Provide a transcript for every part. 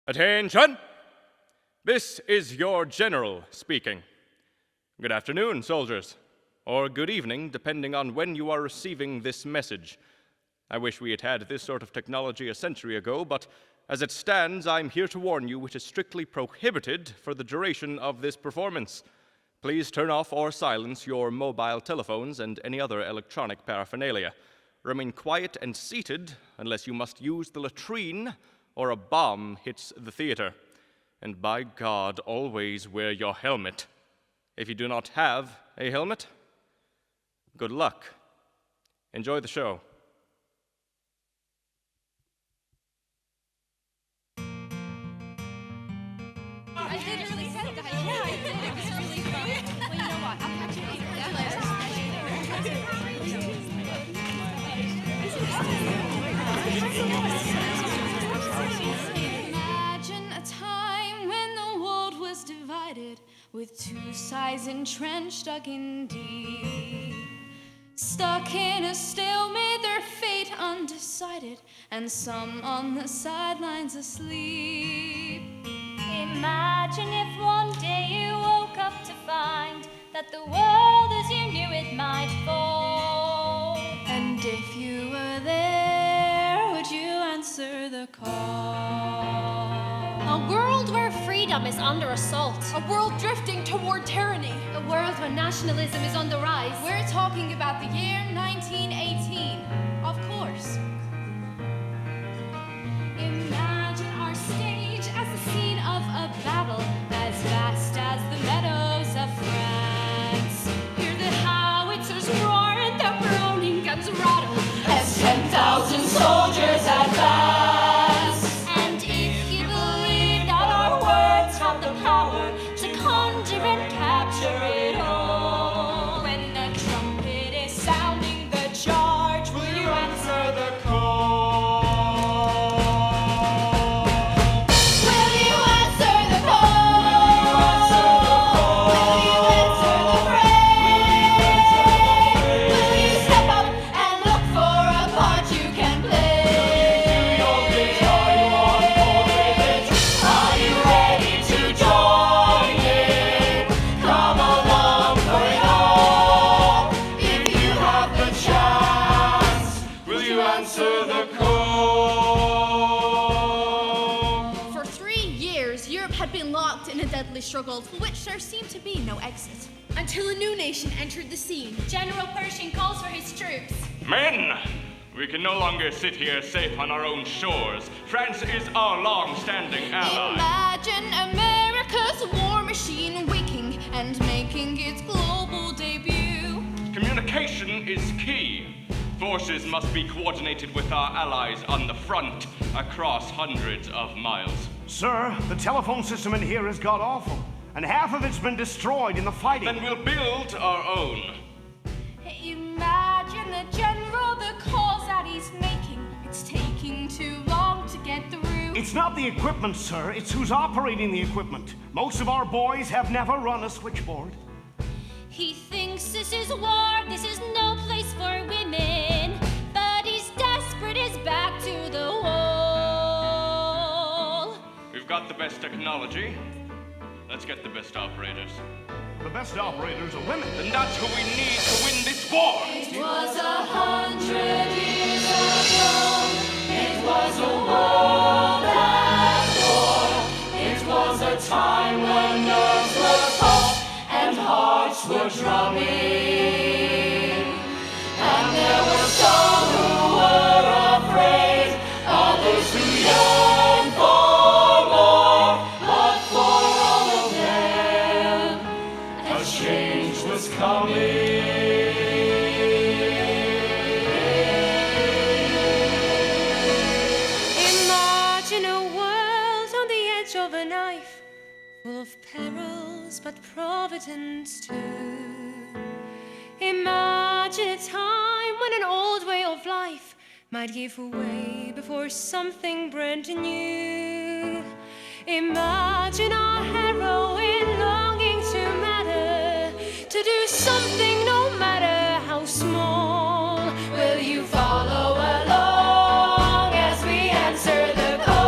Attention! This is your general speaking. Good afternoon, soldiers. Or good evening, depending on when you are receiving this message. I wish we had had this sort of technology a century ago, but as it stands, I'm here to warn you it is strictly prohibited for the duration of this performance. Please turn off or silence your mobile telephones and any other electronic paraphernalia. Remain quiet and seated unless you must use the latrine or a bomb hits the theater. And by God, always wear your helmet. If you do not have a helmet, good luck. Enjoy the show. I literally said that. Yeah, I did. It was really fun. Well, you know what? I'll catch you later. Imagine a time when the world was divided, with two sides entrenched, dug in deep. Stuck in a stalemate, their fate undecided, and some on the sidelines asleep. Imagine if one day you woke up to find that the world as you knew it might fall. And if you were there, would you answer the call? A world where freedom is under assault. A world drifting toward tyranny. A world where nationalism is on the rise. We're talking about the year 1918, of course. Imagine our stage as the scene of a battle as vast as the meadows of France. Hear the howitzers roar and the Browning guns rattle as 10,000 soldiers advance. And if you believe that our words have the power to conjure and capture it all, When the trumpet is sounding the charge, will you answer the will you answer the call? Will you answer the praise? Will you step up and look for a part you can play? Are you ready to join in? Come along for it all. If you have the chance, Will you answer the call? For 3 years, Europe had been locked in a deadly struggle for which there seemed to be no exit. Until a new nation entered the scene. General Pershing calls for his troops. Men! We can no longer sit here safe on our own shores. France is our long-standing ally. Imagine America's war machine waking and making its global debut. Communication is key. Forces must be coordinated with our allies on the front across hundreds of miles. Sir, the telephone system in here has got awful, and half of it's been destroyed in the fighting. Then we'll build our own. Imagine the general, the calls that he's making. It's taking too long to get through. It's not the equipment, sir. It's who's operating the equipment. Most of our boys have never run a switchboard. He thinks this is war, this is no place for women. But he's desperate, his back to the wall. We've got the best technology. Let's get the best operators. The best operators are women. And that's who we need to win this war. It was 100 years ago. It was a world at war. It was a time when nerves were taut and hearts were drumming. And there were some who were afraid, others who yearned for more. But for all of them, a change was coming. Imagine a world on the edge of a knife, full of perils but providence too. Imagine a time when an old way of life might give way before something brand new. Imagine our heroine longing to matter, to do something no matter how small. Will you follow along as we answer the call?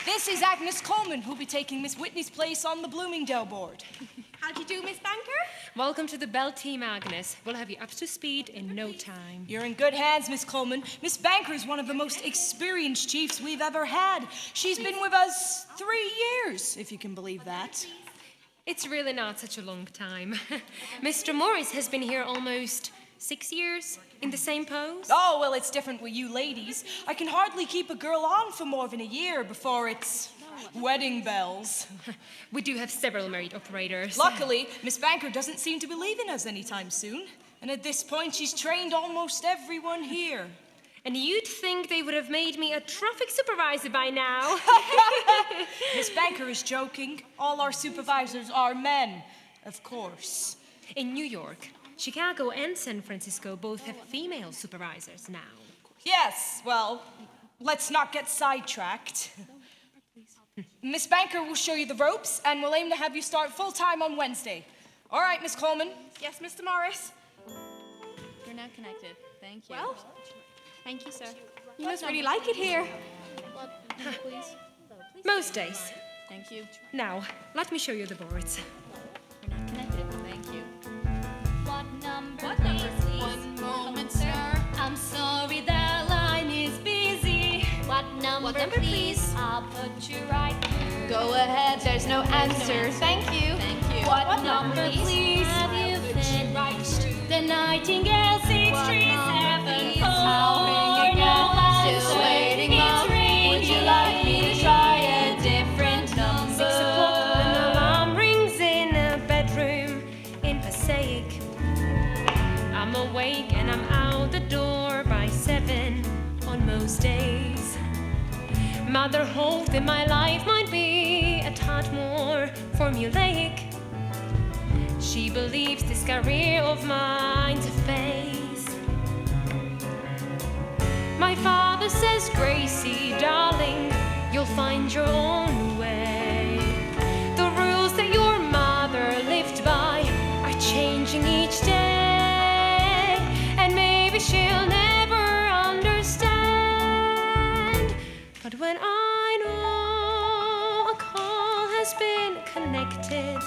This is Agnes Coleman, who'll be taking Miss Whitney's place on the Bloomingdale board. How'd you do, Miss Banker? Welcome to the Bell team, Agnes. We'll have you up to speed in no time. You're in good hands, Miss Coleman. Miss Banker is one of the most experienced chiefs we've ever had. She's been with us 3 years, if you can believe that. It's really not such a long time. Mr. Morris has been here almost 6 years in the same pose. Oh, well, it's different with you ladies. I can hardly keep a girl on for more than a year before it's wedding bells. We do have several married operators. Luckily, Miss Banker doesn't seem to be leaving us anytime soon. And at this point, she's trained almost everyone here. And you'd think they would have made me a traffic supervisor by now. Miss Banker is joking. All our supervisors are men, of course. In New York, Chicago and San Francisco both have female supervisors now. Yes, well, let's not get sidetracked. Miss Banker will show you the ropes, and we'll aim to have you start full-time on Wednesday. All right, Miss Coleman. Yes, Mr. Morris. You're now connected. Thank you. Well, thank you, sir. you must really like it here. Please. Most days. Thank you. Now, let me show you the boards. You're now connected. Thank you. What number, please? One moment, sir. I'm sorry, the line is busy. What number, please? I'll put you right through. Go ahead, there's no answer. Thank you. Thank you. What number, please? Have you fed right through? The Nightingale 637 Still waiting, Mom. Would you like me to try a different number? 6 o'clock, an alarm rings in a bedroom in Passaic. I'm awake and I'm out the door by 7 on most days. Motherhood in my life might be a tad more formulaic. She believes this career of mine to face. My father says, Gracie, darling, you'll find your own way. The rules that your mother lived by are changing each day, and maybe she'll never understand. But when I know a call has been connected,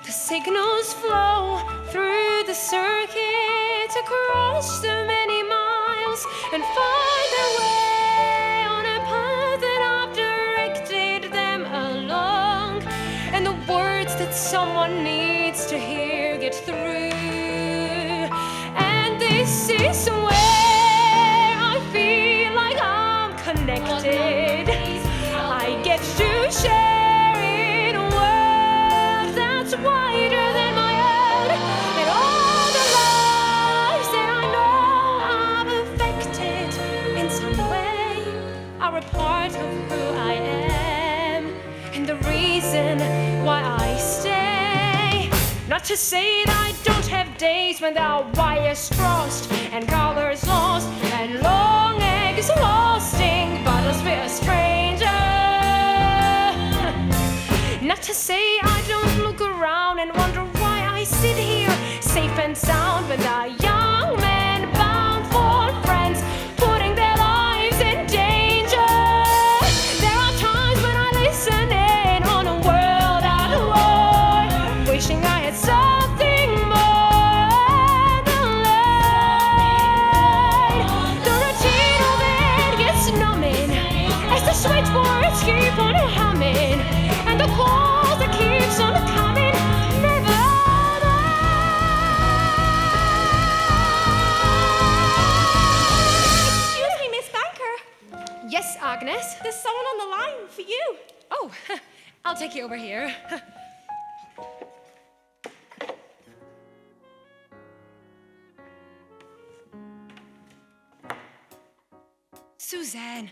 the signals flow through the circuit across the many miles and find their way on a path that I've directed them along. And the words that someone needs to hear get through. And this is where I feel like I'm connected. I get to share in a world that's wider than my own. And all the lives that I know I've affected in some way are a part of who I am and the reason why I stay. Not to say that I don't have days when there are wires crossed and colors lost and long exhausting battles with a stranger. Not to say I don't look around and wonder why I sit here safe and sound with a young man bound for friends, putting their lives in danger. There are times when I listen in on a world at war, wishing I had something more than light. The routine of it gets numbing as the switchboards keep on humming, and the call that keeps on coming never dies. Excuse me, Miss Banker. Yes, Agnes? There's someone on the line for you. Oh, I'll take you over here. Suzanne,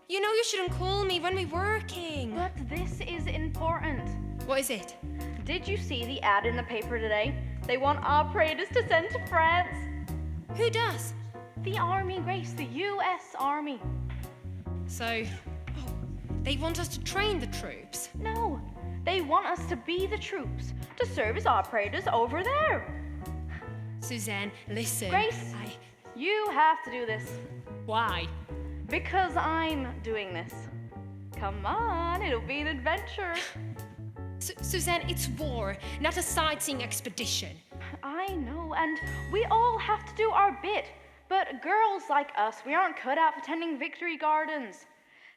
you know you shouldn't call me when we're working. But this is important. What is it? Did you see the ad in the paper today? They want operators to send to France. Who does? The Army, Grace, the U.S. Army. So, they want us to train the troops. No, they want us to be the troops, to serve as operators over there. Suzanne, listen. Grace, you have to do this. Why? Because I'm doing this. Come on, it'll be an adventure. Suzanne, it's war, not a sightseeing expedition. I know, and we all have to do our bit. But girls like us, we aren't cut out for tending victory gardens.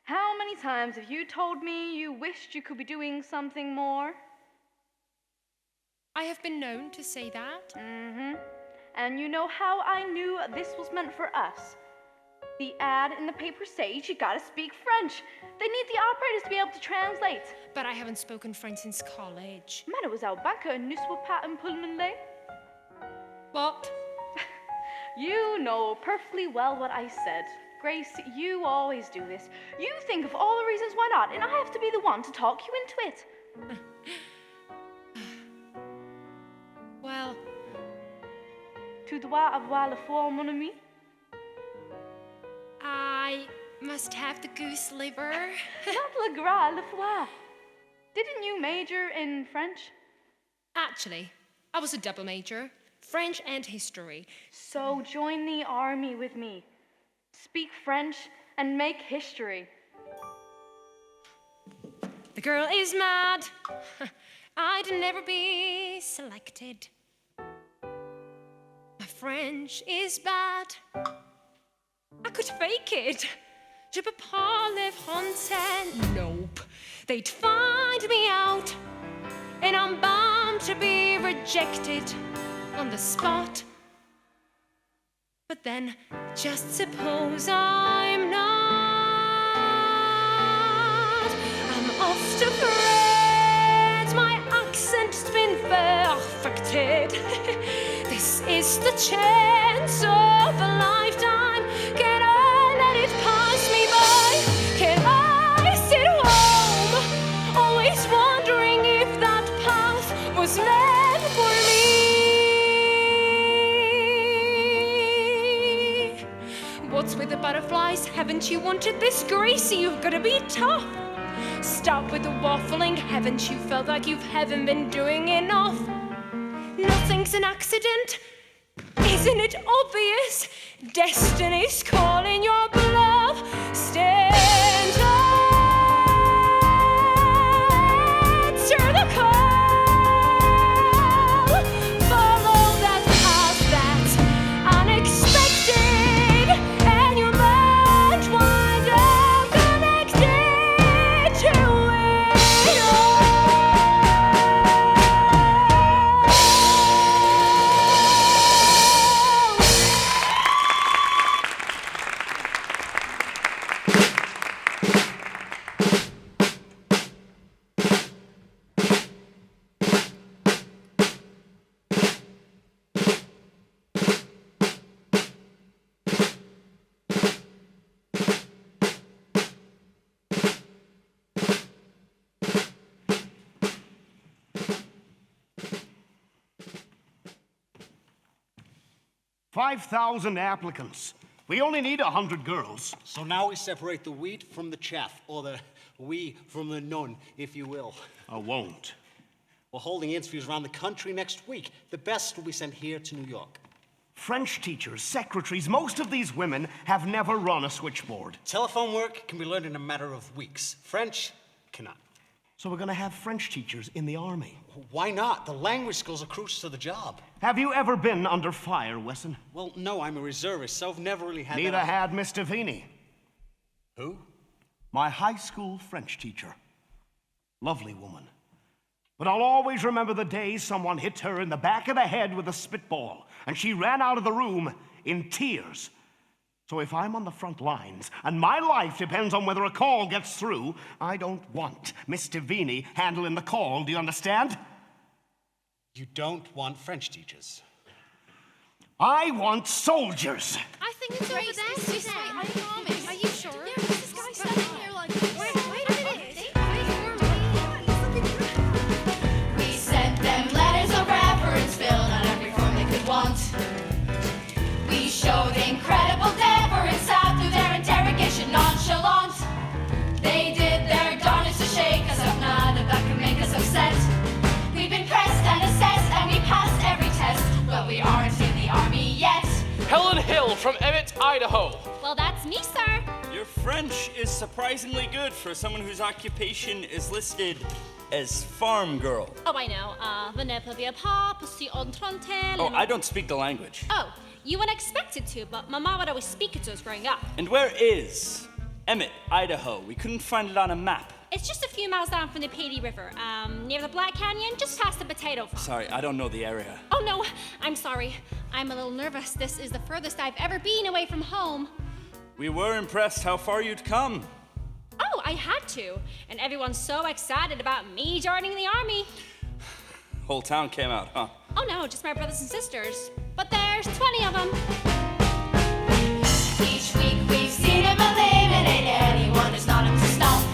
How many times have you told me you wished you could be doing something more? I have been known to say that. Mm-hmm. And you know how I knew this was meant for us? The ad in the paper says you gotta speak French. They need the operators to be able to translate. But I haven't spoken French since college. Mademoiselle Baker ne soit pas un pulmonale. What? You know perfectly well what I said. Grace, you always do this. You think of all the reasons why not, and I have to be the one to talk you into it. Well... Tu dois avoir la foi, mon ami. I must have the goose liver. Not le gras, le foie. Didn't you major in French? Actually, I was a double major, French and history. So join the army with me. Speak French and make history. The girl is mad. I'd never be selected. My French is bad. I could fake it. Je peux pas le français. Nope. They'd find me out. And I'm bound to be rejected on the spot. But then, just suppose I'm not. I'm off to France. My accent's been perfected. This is the chance of a lifetime. Can I let it pass me by? Can I sit home, always wondering if that path was meant for me? What's with the butterflies? Haven't you wanted this, Gracie? You've got to be tough. Stop with the waffling. Haven't you felt like you haven't been doing enough? Nothing's an accident. Isn't it obvious? Destiny's calling your bluff. Stand up. Answer the call. Follow that path that's unexpected. And you might wind up connected to it all. $5,000 applicants. We only need 100 girls. So now we separate the wheat from the chaff, or the we from the none, if you will. I won't. We're holding interviews around the country next week. The best will be sent here to New York. French teachers, secretaries, most of these women have never run a switchboard. Telephone work can be learned in a matter of weeks. French cannot. So we're gonna have French teachers in the army. Why not? The language skills are crucial to the job. Have you ever been under fire, Wesson? Well, no, I'm a reservist, so I've never really had Neither that. had Mr. Vini. Who? My high school French teacher. Lovely woman. But I'll always remember the day someone hit her in the back of the head with a spitball, and she ran out of the room in tears. So if I'm on the front lines, and my life depends on whether a call gets through, I don't want Mr. Vini handling the call, do you understand? You don't want French teachers. I want soldiers. I think it's over there, Suzanne. I promise. Are you sure? Yeah, this guy standing here like this. Wait a minute. We sent them letters of reference filled on every form they could want. We showed incredible deference after their interrogation nonchalant. They did their darnest to shake us up, none of that could make us upset. We've been pressed and assessed and we passed every test, but we aren't in the army yet. Helen Hill from Emmett, Idaho. Well, that's me, sir. You're French is surprisingly good for someone whose occupation is listed as farm girl. Oh, I know. Je ne peux pas, parce qu'on trente. Oh, I don't speak the language. Oh, you wouldn't expect it to, but Mama would always speak it to us growing up. And where is Emmett, Idaho? We couldn't find it on a map. It's just a few miles down from the Pee River, near the Black Canyon, just past the potato farm. Sorry, I don't know the area. Oh, no, I'm sorry. I'm a little nervous. This is the furthest I've ever been away from home. We were impressed how far you'd come. Oh, I had to. And everyone's so excited about me joining the army. Whole town came out, huh? Oh, no, just my brothers and sisters. But there's 20 of them. Each week we've seen him eliminate anyone who's not up to snuff.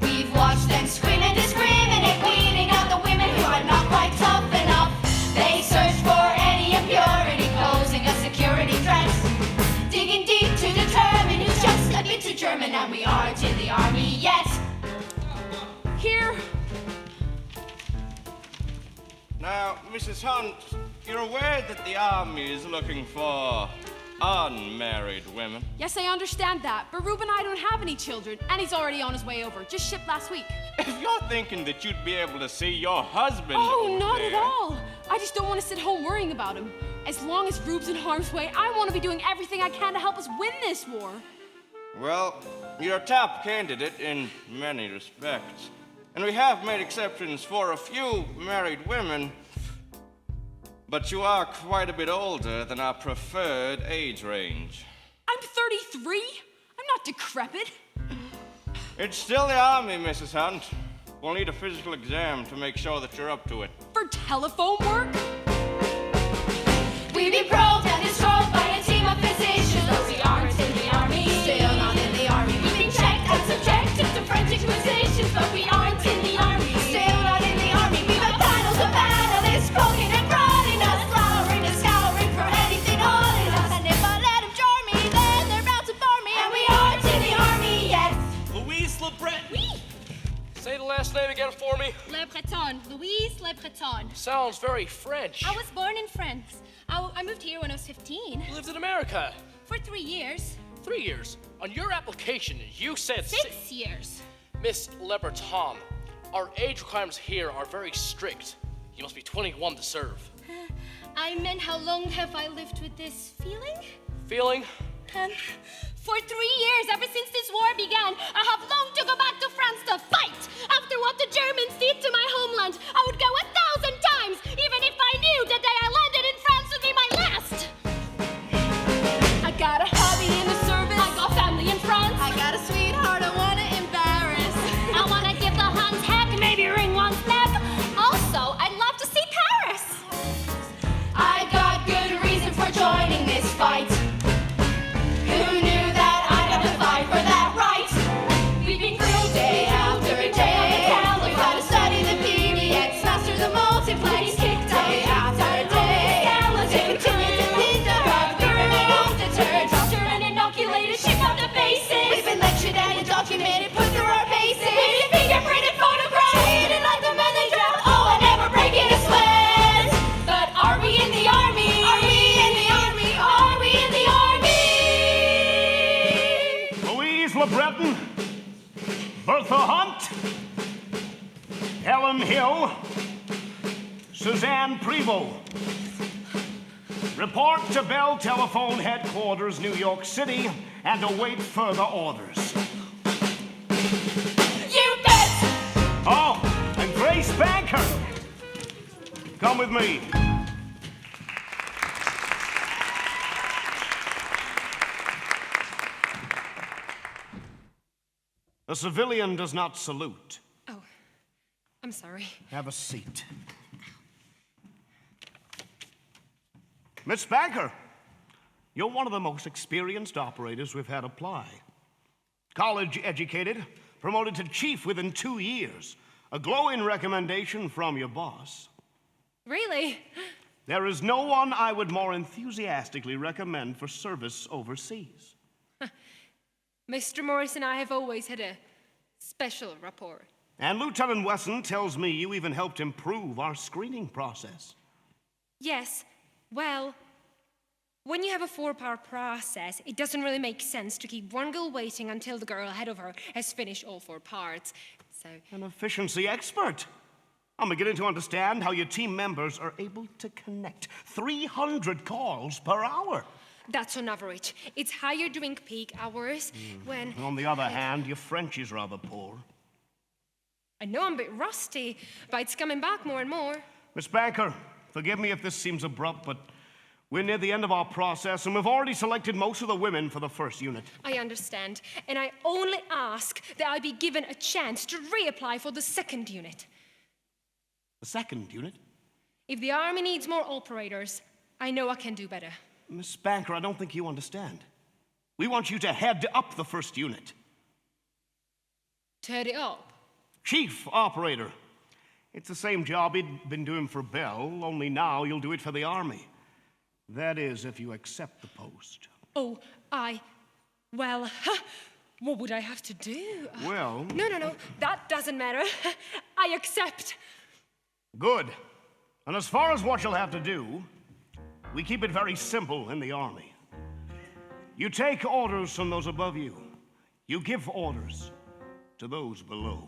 We've watched them scream and discriminate, weeding out the women who are not quite tough enough. They search for any impurity, posing a security threat, digging deep to determine who's just a bit too German, and we aren't in the army yet. Here. Now, Mrs. Hunt, you're aware that the army is looking for unmarried women. Yes, I understand that, but Rube and I don't have any children, and he's already on his way over. Just shipped last week. If you're thinking that you'd be able to see your husband Oh, over not there, at all. I just don't want to sit home worrying about him. As long as Rube's in harm's way, I want to be doing everything I can to help us win this war. Well, you're a top candidate in many respects. And we have made exceptions for a few married women, but you are quite a bit older than our preferred age range. I'm 33. I'm not decrepit. It's still the army, Mrs. Hunt. We'll need a physical exam to make sure that you're up to it. For telephone work? We've been probed and distraught by a team of physicians, though we aren't in the army. Still not in the army. We've been checked and subjected to French inquisitions, but we aren't in the army. Still not in the army. We've had panels of analysts poking and prodding us, flowering and scouring for anything holding us. And if I let them jar me, then they're bound to bar me. And we aren't in the army yet. Louise LeBret. Oui. Say the last name again for me. Le Breton. Louise Le Breton. Sounds very French. I was born in France. I moved here when I was 15. You lived in America. For 3 years. 3 years. On your application, you said 6 years. Miss Leberton, our age requirements here are very strict. You must be 21 to serve. I meant, how long have I lived with this feeling? Feeling? For 3 years, ever since this war began, I have longed to go back to France to fight. After what the Germans did to my homeland, I would go 1,000 times, even if I knew the day I landed in France would be my last. I got a hobby in the service. I got family in France. I got a sweetheart I want to embarrass. I want to give the Huns heck, maybe wring one's neck. Also, I'd love to see Paris. I got good reason for joining this fight. Who knew that I'd have to fight for that right? We've been through day after day. We've had to study the PDX, master the multiplex, kick day after day. Take continue to lead the herd, we remain undeterred. Doctor and inoculated, ship out the basics. We've been lectured and documented, put through our paces. We've been fingerprinted, photographed, treated like the men they draft. Oh, and never breaking a sweat. But are we in the army? Are we in the army? Are we in the army? Louise LeBreton, Bertha Hunt, Helen Hill, Suzanne Prevost. Report to Bell Telephone Headquarters, New York City, and await further orders. You bet! Oh, and Grace Banker. Come with me. A civilian does not salute. Oh, I'm sorry. Have a seat. Miss Banker, you're one of the most experienced operators we've had apply. College educated, promoted to chief within 2 years. A glowing recommendation from your boss. Really? There is no one I would more enthusiastically recommend for service overseas. Mr. Morris and I have always had a special rapport. And Lieutenant Wesson tells me you even helped improve our screening process. Yes, well, When you have a 4-part process, it doesn't really make sense to keep one girl waiting until the girl ahead of her has finished all 4 parts. So... An efficiency expert. I'm beginning to understand how your team members are able to connect 300 calls per hour. That's on average. It's higher during peak hours when... On the other hand, your French is rather poor. I know I'm a bit rusty, but it's coming back more and more. Miss Banker, forgive me if this seems abrupt, but we're near the end of our process, and we've already selected most of the women for the first unit. I understand, and I only ask that I be given a chance to reapply for the second unit. The second unit? If the Army needs more operators, I know I can do better. Miss Banker, I don't think you understand. We want you to head up the first unit. To head it up? Chief Operator. It's the same job he'd been doing for Bell, only now you'll do it for the Army. That is, if you accept the post. Oh, well, what would I have to do? Well... No, that doesn't matter. I accept. Good. And as far as what you'll have to do, we keep it very simple in the Army. You take orders from those above you. You give orders to those below.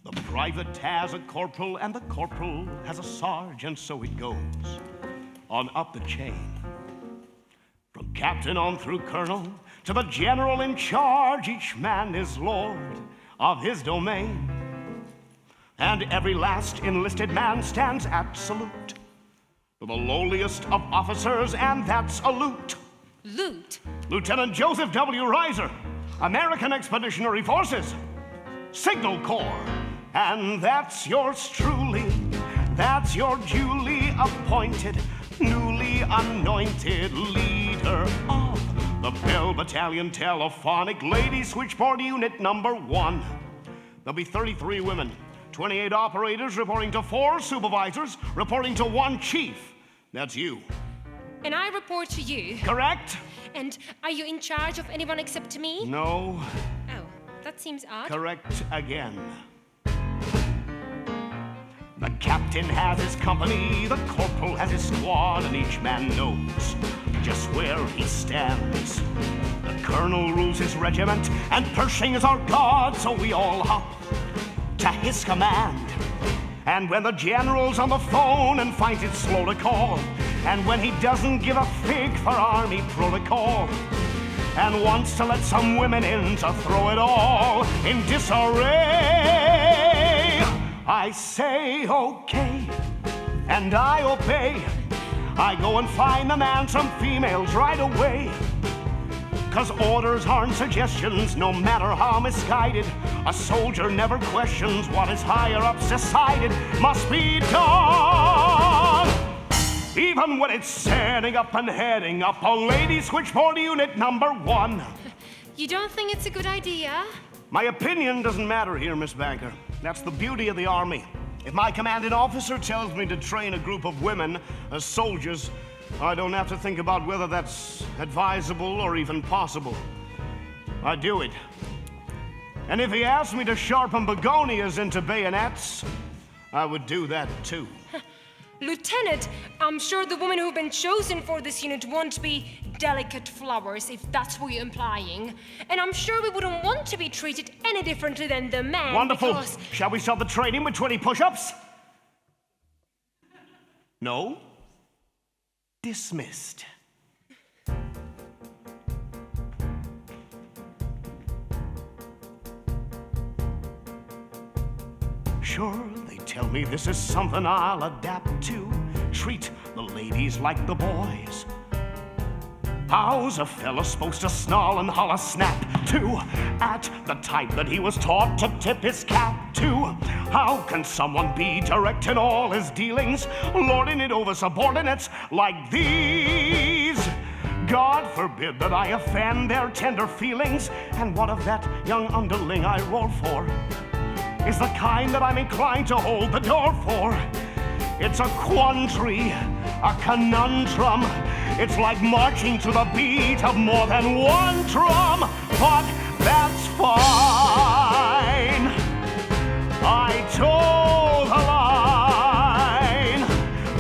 The private has a corporal, and the corporal has a sergeant, so it goes on up the chain. From captain on through colonel to the general in charge, each man is lord of his domain. And every last enlisted man stands at salute to the lowliest of officers, and that's a loot. Loot? Lieutenant Joseph W. Reiser, American Expeditionary Forces, Signal Corps. And that's yours truly, that's your duly appointed, newly anointed leader of the Bell Battalion Telephonic Ladies Switchboard Unit number 1. There'll be 33 women, 28 operators reporting to 4 supervisors, reporting to 1 chief. That's you. And I report to you? Correct. And are you in charge of anyone except me? No. Oh, that seems odd. Correct again. The captain has his company, the corporal has his squad, and each man knows just where he stands. The colonel rules his regiment, and Pershing is our god, so we all hop to his command. And when the general's on the phone and finds it slow to call, and when he doesn't give a fig for Army protocol, and wants to let some women in to throw it all in disarray, I say okay, and I obey. I go and find the man some females right away. 'Cause orders aren't suggestions, no matter how misguided. A soldier never questions what his higher-ups decided must be done. Even when it's setting up and heading up a ladies' switchboard unit number 1. You don't think it's a good idea? My opinion doesn't matter here, Miss Banker. That's the beauty of the Army. If my commanding officer tells me to train a group of women as soldiers, I don't have to think about whether that's advisable or even possible. I do it. And if he asked me to sharpen begonias into bayonets, I would do that too. Lieutenant, I'm sure the women who've been chosen for this unit won't be delicate flowers, if that's what you're implying. And I'm sure we wouldn't want to be treated any differently than the men. Wonderful. Because... Shall we start the training with 20 push-ups? No? Dismissed. Sure, they tell me this is something I'll adapt to. Treat the ladies like the boys. How's a fella supposed to snarl and holler snap to at the type that he was taught to tip his cap to? How can someone be direct in all his dealings, lording it over subordinates like these? God forbid that I offend their tender feelings. And what of that young underling I roar for is the kind that I'm inclined to hold the door for. It's a quandary, a conundrum. It's like marching to the beat of more than one drum, but that's fine. I toe the line.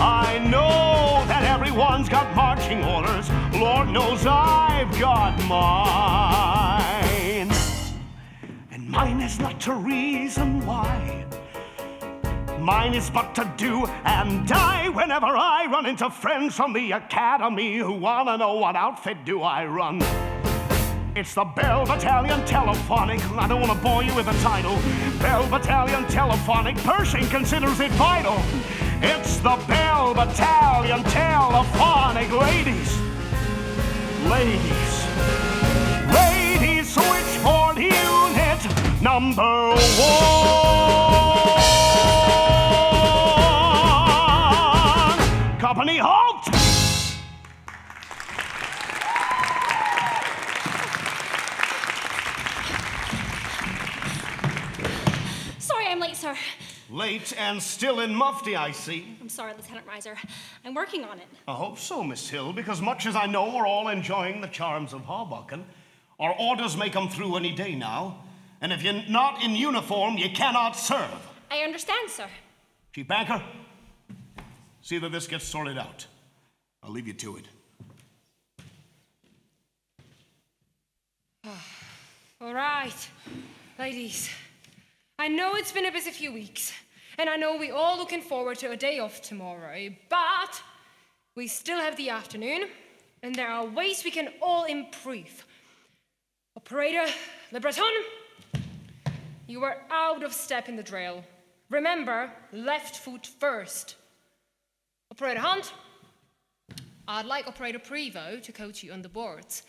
I know that everyone's got marching is not to reason why. Mine is but to do and die whenever I run into friends from the academy who wanna know what outfit do I run. It's the Bell Battalion Telephonic. I don't want to bore you with the title. Bell Battalion Telephonic. Pershing considers it vital. It's the Bell Battalion Telephonic. Ladies, switchboard unit number 1. Company halt! Sorry I'm late, sir. Late and still in mufti, I see. I'm sorry, Lieutenant Reiser. I'm working on it. I hope so, Miss Hill, because much as I know we're all enjoying the charms of Hoboken, our orders may come through any day now, and if you're not in uniform, you cannot serve. I understand, sir. Chief Banker, see that this gets sorted out. I'll leave you to it. All right, ladies. I know it's been a busy few weeks, and I know we're all looking forward to a day off tomorrow, but we still have the afternoon, and there are ways we can all improve. Operator Le Breton, you are out of step in the drill. Remember, left foot first. Operator Hunt, I'd like Operator Prevo to coach you on the boards.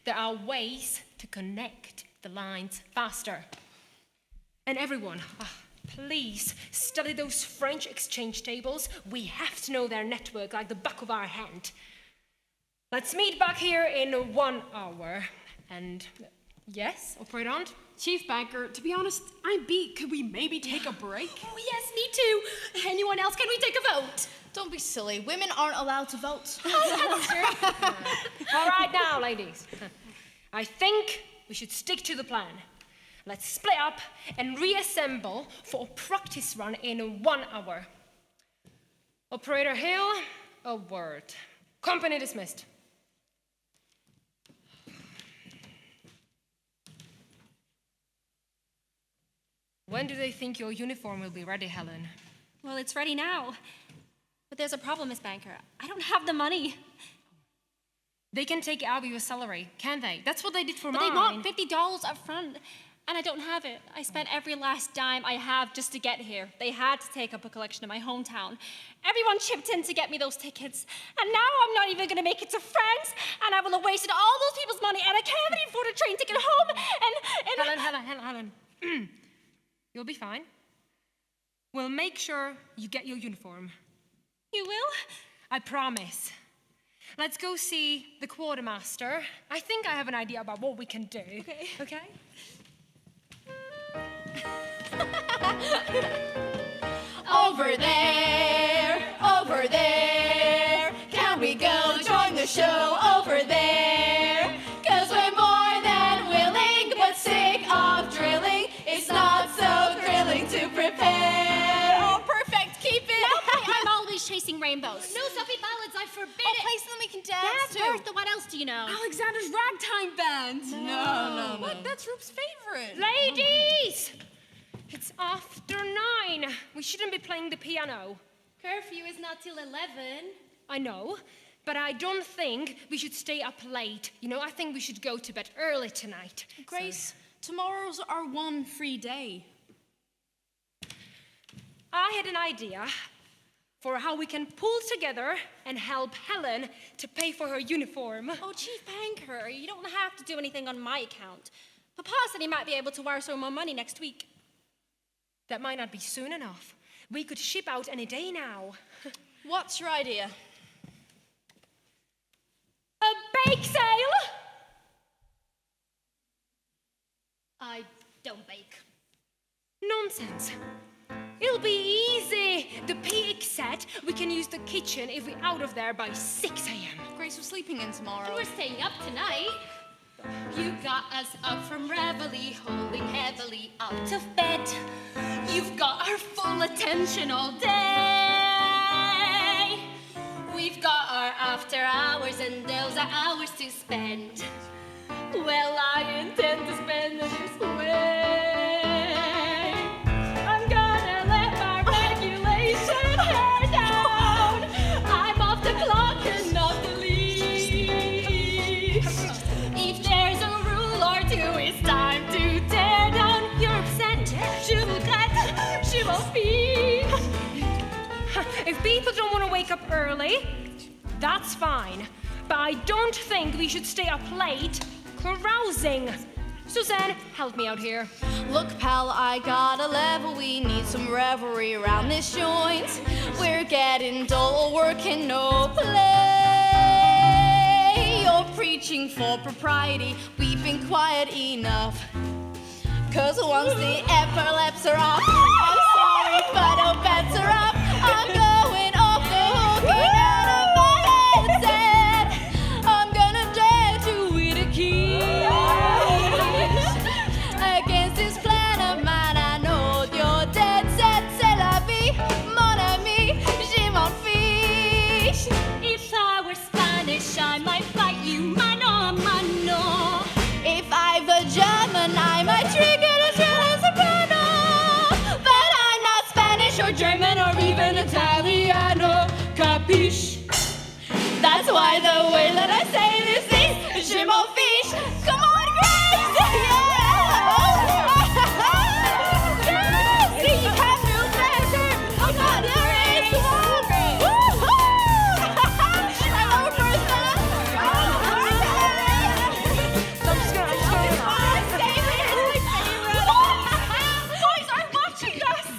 There are ways to connect the lines faster. And everyone, please study those French exchange tables. We have to know their network like the back of our hand. Let's meet back here in 1 hour. And yes, Operator Hunt? Chief Banker, to be honest, I'm beat. Could we maybe take a break? Oh, yes, me too. Anyone else? Can we take a vote? Don't be silly. Women aren't allowed to vote. Oh, that's true. All right now, ladies. I think we should stick to the plan. Let's split up and reassemble for a practice run in 1 hour. Operator Hill, a word. Company dismissed. When do they think your uniform will be ready, Helen? Well, it's ready now. But there's a problem, Miss Banker. I don't have the money. They can take it out of your salary, can't they? That's what they did for but mine. They want $50 up front, and I don't have it. I spent every last dime I have just to get here. They had to take up a collection in my hometown. Everyone chipped in to get me those tickets, and now I'm not even going to make it to France, and I will have wasted all those people's money, and I can't even afford a train ticket home, and... Helen. You'll be fine. We'll make sure you get your uniform. You will? I promise. Let's go see the quartermaster. I think I have an idea about what we can do. Okay. Over there, can we go join the show over there? 'Cause we're more than willing, but sick of drilling. It's not so thrilling to prepare. Oh, perfect, keep it. I'm always chasing rainbows. No Sophie ballads, I forbid Oh, it. play something we can dance to. Bertha, what else do you know? Alexander's ragtime band. No. What? That's Rupe's favorite. Ladies! It's after 9. We shouldn't be playing the piano. Curfew is not till 11. I know, but I don't think we should stay up late. I think we should go to bed early tonight. Grace, tomorrow's our one free day. I had an idea for how we can pull together and help Helen to pay for her uniform. Oh, Chief Banker, you don't have to do anything on my account. Papa said he might be able to wire some more money next week. That might not be soon enough. We could ship out any day now. What's your idea? A bake sale? I don't bake. Nonsense. It'll be easy. The PX set, we can use the kitchen if we're out of there by 6 a.m. Grace, we're sleeping in tomorrow. And we're staying up tonight. You got us up from reveille, holding heavily out of bed. You've got our full attention all day. We've got our after hours, and those are hours to spend. Well, I intend to spend them this way. If people don't want to wake up early, that's fine. But I don't think we should stay up late carousing. Suzanne, help me out here. Look, pal, I got a level. We need some revelry around this joint. We're getting dull, working no play. You're preaching for propriety. We've been quiet enough. 'Cause once the epaulets are off, I'm sorry, but no bets are up. I'm going off the hook and out of my headset. I'm gonna dare to eat a quiche. Against this plan of mine, I know you're dead set. C'est la vie, mon ami, je m'en fiche. If I were Spanish, I might fight you mano a mano. If I were German, I might trigger the soprano. But I'm not Spanish or German or even Italiano, capiche? That's why the way that I say this is je m'en fiche. Come on, Grace! Yeah! See, you can't move faster. Oh God, there is one. Woo-hoo! I'm over first, fella. Boys are watching us.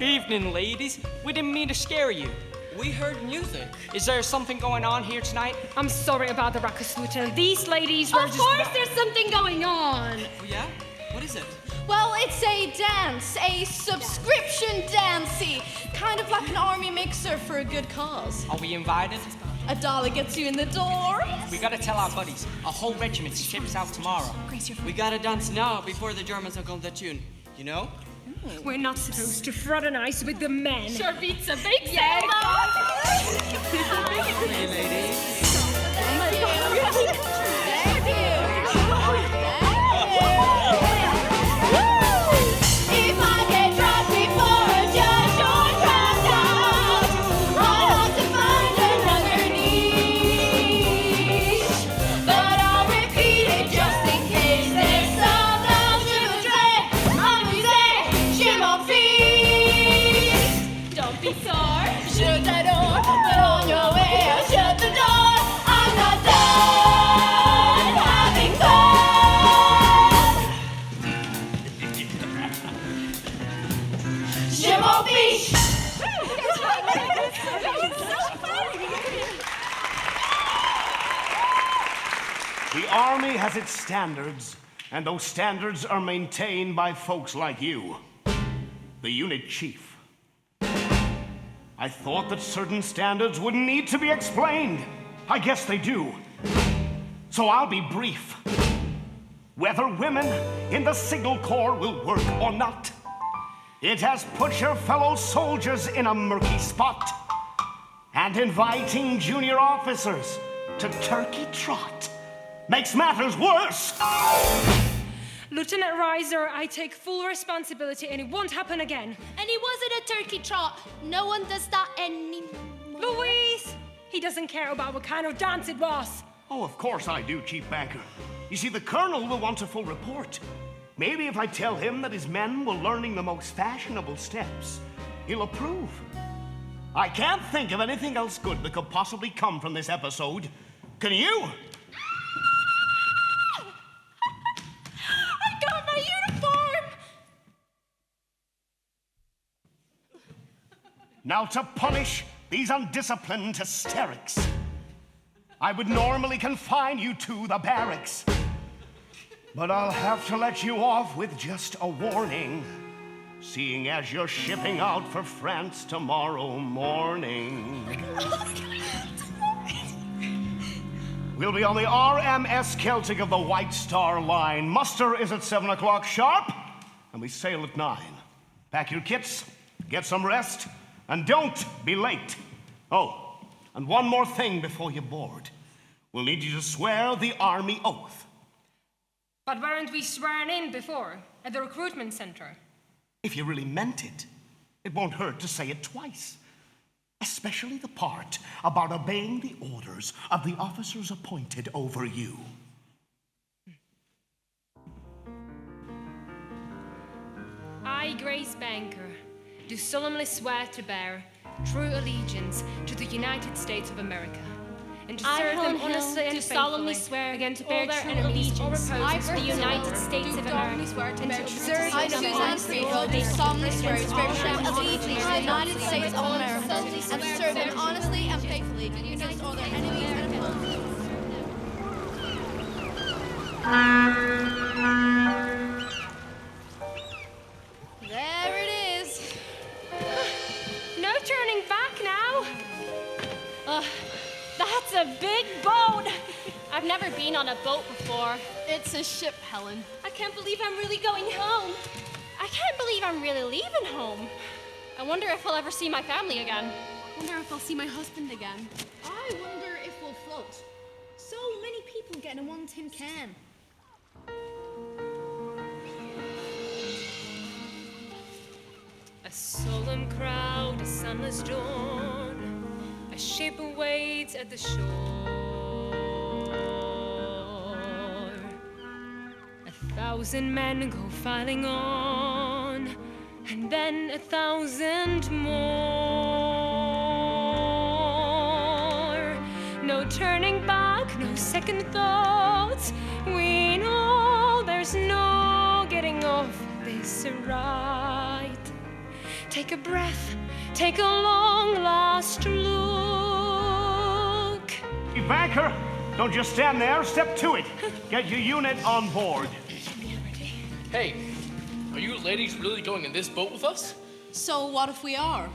Evening, ladies. We didn't mean to scare you. We heard music. Is there something going on here tonight? I'm sorry about the ruckus, Lieutenant. These ladies were Of course there's something going on. Oh, yeah? What is it? Well, it's a dance, a subscription dancey, kind of like an army mixer for a good cause. Are we invited? $1 gets you in the door. We gotta tell our buddies. A whole regiment ships out tomorrow. We gotta dance now before the Germans are gonna the tune. You know? We're not supposed to fraternize with the men. Sure beats a big Yeah, Hey, ladies. If I get dropped before a judge or dropped out, I'll have to find another niche. But I'll repeat it just in case there's some love to betray. Amusez, je m'en fiche. Don't be sore. Shut the door, but on your way, I'll shut the door. I'm not done having fun. Je m'en fiche. The Army has its standards, and those standards are maintained by folks like you, the unit chief. I thought that certain standards wouldn't need to be explained. I guess they do. So I'll be brief. Whether women in the Signal Corps will work or not, it has put your fellow soldiers in a murky spot. And inviting junior officers to turkey trot makes matters worse. Lieutenant Reiser, I take full responsibility and it won't happen again. And it wasn't a turkey trot. No one does that anymore. Louise! He doesn't care about what kind of dance it was. Oh, of course I do, Chief Banker. You see, the Colonel will want a full report. Maybe if I tell him that his men were learning the most fashionable steps, he'll approve. I can't think of anything else good that could possibly come from this episode. Can you? I got my uniform! Now to punish these undisciplined hysterics, I would normally confine you to the barracks. But I'll have to let you off with just a warning, seeing as you're shipping out for France tomorrow morning. We'll be on the RMS Celtic of the White Star Line. Muster is at 7 o'clock sharp, and we sail at 9. Pack your kits, get some rest, and don't be late. Oh, and one more thing before you board. We'll need you to swear the Army oath. But weren't we sworn in before at the recruitment center? If you really meant it, it won't hurt to say it twice. Especially the part about obeying the orders of the officers appointed over you. I, Grace Banker, do solemnly swear to bear true allegiance to the United States of America, and to I, serve them Helen Hill, honestly and do solemnly faithfully, swear against to all bear true enemies or allegiance opposers to the United States of America, swear to and bear to true observe allegiance the to laws the of all United solemnly States swear of to bear America, true allegiance to the United States of America, and to serve them honestly and faithfully against all their enemies and opponents. There it is. No turning back now. That's a big boat! I've never been on a boat before. It's a ship, Helen. I can't believe I'm really going home. I can't believe I'm really leaving home. I wonder if I'll ever see my family again. Wonder if I'll see my husband again. I wonder if we'll float. So many people get in one tin can. A solemn crowd, a sunless dawn, a ship waits at the shore. 1,000 men go filing on, and then 1,000 more. No turning back, no second thoughts. We know there's no getting off this ride. Take a breath, take a long last look. Hey, Banker, don't just stand there, step to it. Get your unit on board. Hey, are you ladies really going in this boat with us? So what if we are?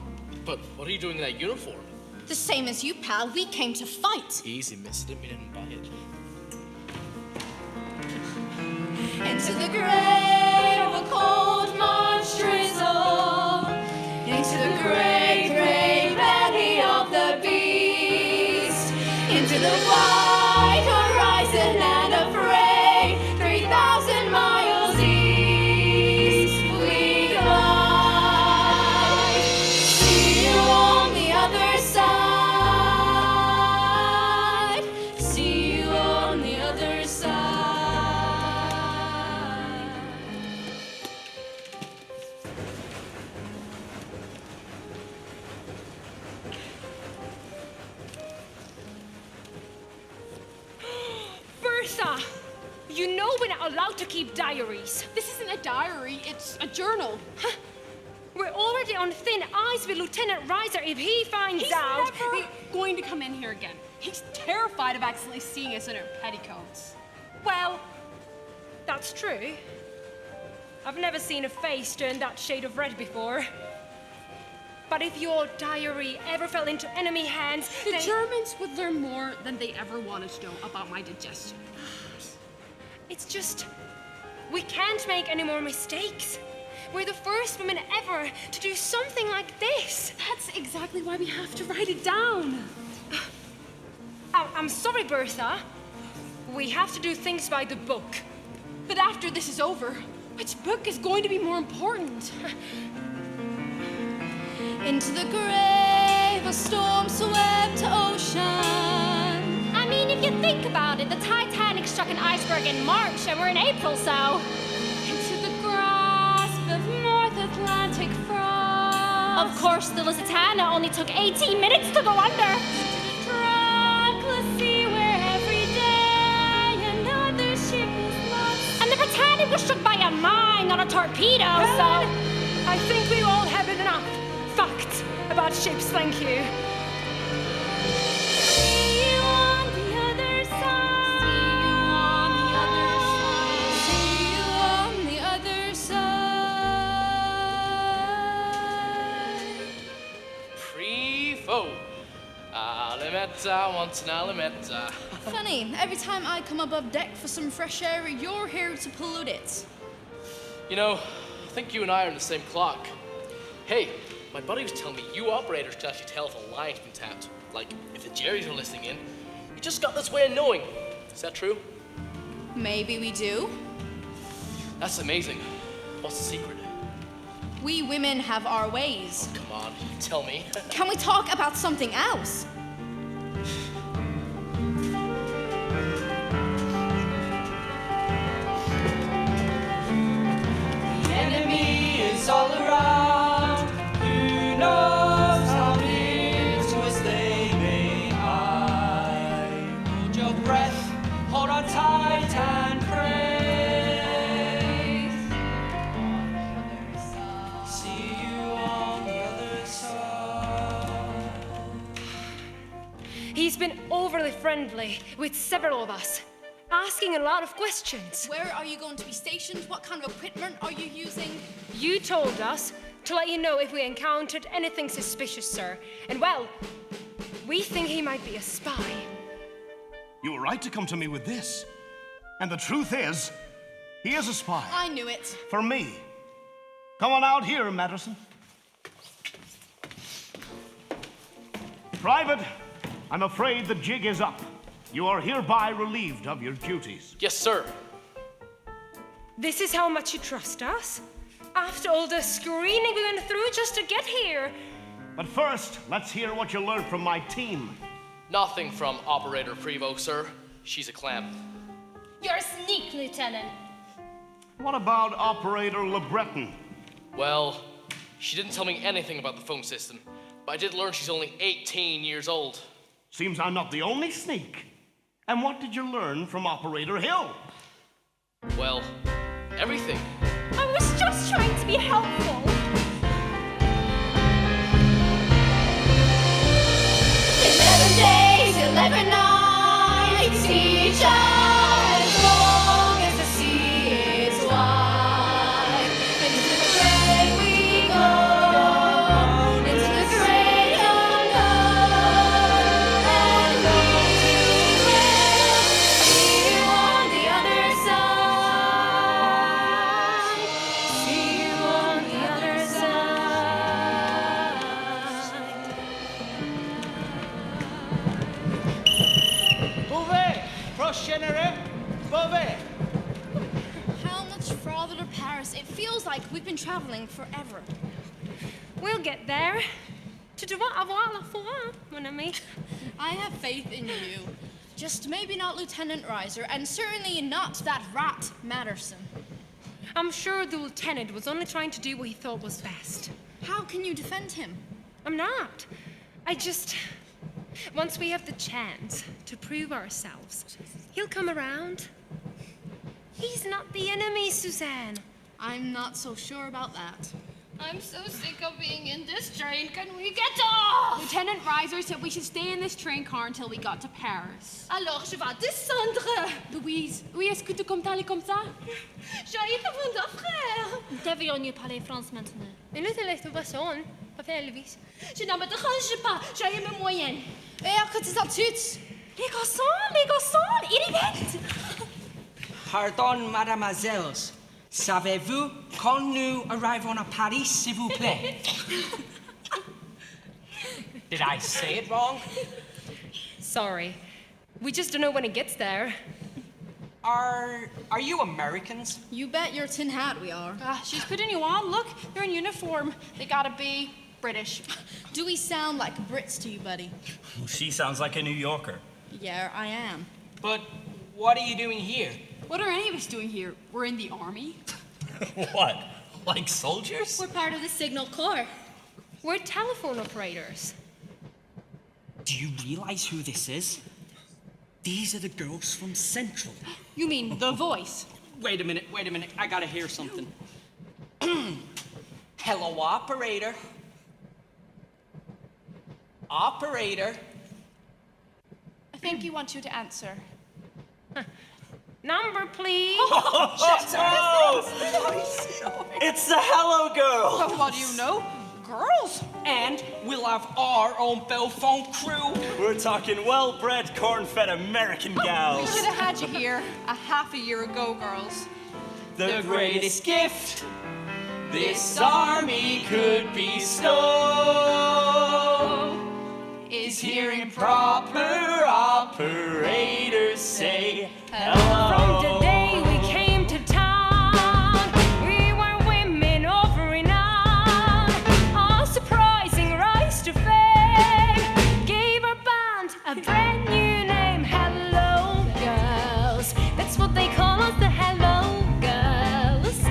But what are you doing in that uniform? The same as you, pal. We came to fight. Easy, miss. Didn't mean to buy it. Into the grave of a cold March drizzle, into the grey, grey belly of the beast, into the wide horizon and a fray, 3,000 miles east we glide. See you on the other side. See you on the other side. Bertha, you know we're not allowed to keep diaries. This isn't a diary, it's a journal. Huh? We're already on thin ice with Lieutenant Reiser if he finds out. He's never going to come in here again. He's terrified of accidentally seeing us in our petticoats. Well, that's true. I've never seen a face turn that shade of red before. But if your diary ever fell into enemy hands, The Germans would learn more than they ever wanted to know about my digestion. It's just, we can't make any more mistakes. We're the first women ever to do something like this. That's exactly why we have to write it down. I'm sorry, Bertha. We have to do things by the book. But after this is over, which book is going to be more important? Into the grave, a storm-swept ocean. I mean, if you think about it, the Titanic struck an iceberg in March and we're in April, so. Into the grasp of North Atlantic frost. Of course, the Lusitania only took 18 minutes to go under. Trackless sea where every day another ship is lost. And the Britannia was struck by a mine, not a torpedo, so. I think we all have enough facts about ships, thank you. See you on the other side. See you on the other side. Pre-fo. Alimenta, once an alimenta. Funny, every time I come above deck for some fresh air, you're here to pollute it. You know, I think you and I are in the same clock. Hey, my buddy was telling me you operators can actually tell if a line's been tapped. Like, if the Jerrys are listening in, you just got this way of knowing. Is that true? Maybe we do. That's amazing. What's the secret? We women have our ways. Oh, come on, tell me. Can we talk about something else? The enemy is all around. Who knows how many been overly friendly with several of us, asking a lot of questions. Where are you going to be stationed? What kind of equipment are you using? You told us to let you know if we encountered anything suspicious, sir. And well, we think he might be a spy. You were right to come to me with this. And the truth is, he is a spy. I knew it. For me. Come on out here, Madison. Private, I'm afraid the jig is up. You are hereby relieved of your duties. Yes, sir. This is how much you trust us? After all the screening we went through just to get here? But first, let's hear what you learned from my team. Nothing from Operator Prevost, sir. She's a clam. You're a sneak, Lieutenant. What about Operator LeBreton? Well, she didn't tell me anything about the phone system, but I did learn she's only 18 years old. Seems I'm not the only sneak. And what did you learn from Operator Hill? Well, everything. I was just trying to be helpful. 11 days, 11 nights, each as long as the sea is wide. Into the great we go, into the great unknown, and we will see you on the other side. See you on the other side. Beauvais! Prochainere! Beauvais! How much farther to Paris? It feels like we've been traveling forever. We'll get there. Tu dois avoir la foi, mon ami. I have faith in you. Just maybe not Lieutenant Reiser, and certainly not that rat, Matterson. I'm sure the lieutenant was only trying to do what he thought was best. How can you defend him? I'm not. Once we have the chance to prove ourselves, he'll come around. He's not the enemy, Suzanne. I'm not so sure about that. I'm so sick of being in this train. Can we get off? Lieutenant Reiser said we should stay in this train car until we got to Paris. Alors, je vais descendre. Louise, oui, est-ce que tu comptes aller comme ça? J'ai besoin d'un frère. Devrions-nous parler France maintenant? Mais là, tu vas sonner. Pas faire Elvis. Je ne me dérange pas. J'ai mes moyens. Et à côté de ça, tut. Les garçons, il est vite. Pardon, mademoiselles. Savez-vous quand nous arrivons à Paris, s'il vous plaît? Did I say it wrong? Sorry. We just don't know when it gets there. Are you Americans? You bet your tin hat we are. She's putting you on. Look, they're in uniform. They gotta be British. Do we sound like Brits to you, buddy? She sounds like a New Yorker. Yeah, I am. But what are you doing here? What are any of us doing here? We're in the army. What? Like soldiers? We're part of the Signal Corps. We're telephone operators. Do you realize who this is? These are the girls from Central. You mean The Voice? Wait a minute. I gotta hear something. Hello, operator. Operator. I think you want you to answer. Number, please. It's the Hello Girl! So what do you know? Girls? And we'll have our own Belfont crew. We're talking well-bred, corn-fed American We gals. should have had you here a half a year ago, girls. The greatest gift this army could bestow is hearing proper operators say hello. From the day we came to town, we were women of renown. Our surprising rise to fame gave our band a brand new name. Hello, girls. That's what they call us, the Hello Girls.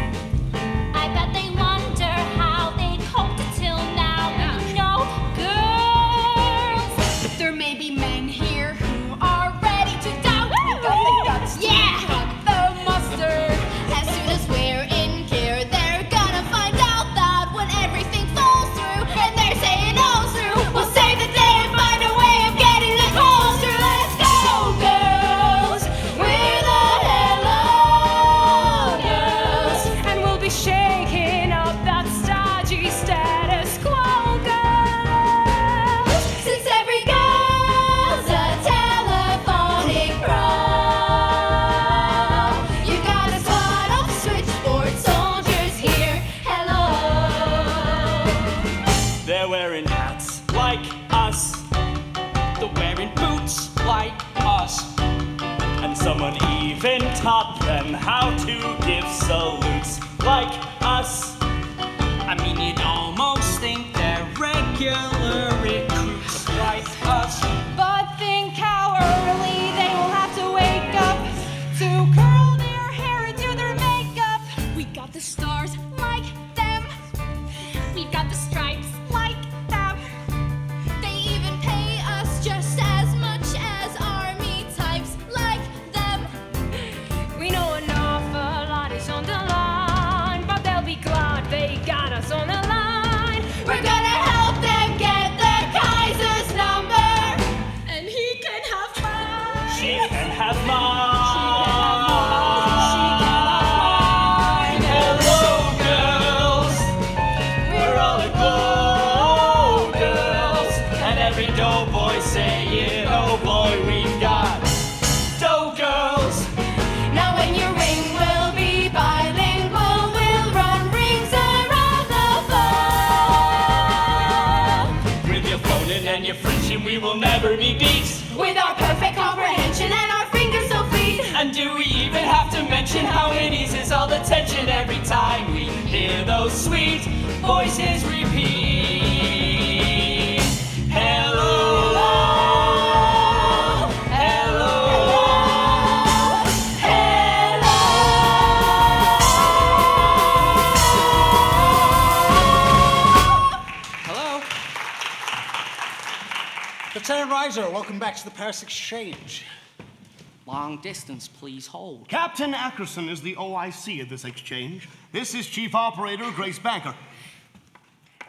I bet they wonder how they coped it till now. No, girls. There may be men here who are ready to doubt. Yeah. be shaking up that stodgy status quo, girls. Since every girl's a telephonic pro, you got a squad of switchboard soldiers here. Hello. They're wearing hats like us. They're wearing boots like us. And someone even taught them how to give salutes like us. I mean, you'd almost think they're regular recruits like us. But think how early they will have to wake up to curl their hair and do their makeup. We got the stars like them. We got the stripes like them. They even pay us just as much as army types like them. We know an awful lot is on the line, but they'll be glad they got us on the line. We're gonna help them get their Kaiser's number. And he can have mine. She can have mine. Hello, girls. We're all a go girls. And every doughboy saying, oh boy, we've got dough girls. Now when your ring will be bilingual, we'll run rings around the phone. With your phoning and your Frenching, we will never be beat. With our perfect comprehension and our fingers so fleet. And do we even have to mention how it eases all the tension every time we hear those sweet voices repeat? Hello, hello, Hello? Lieutenant Reichel, welcome back to the Paris Exchange. Long distance, please hold. Captain Ackerson is the OIC of this exchange. This is Chief Operator Grace Banker.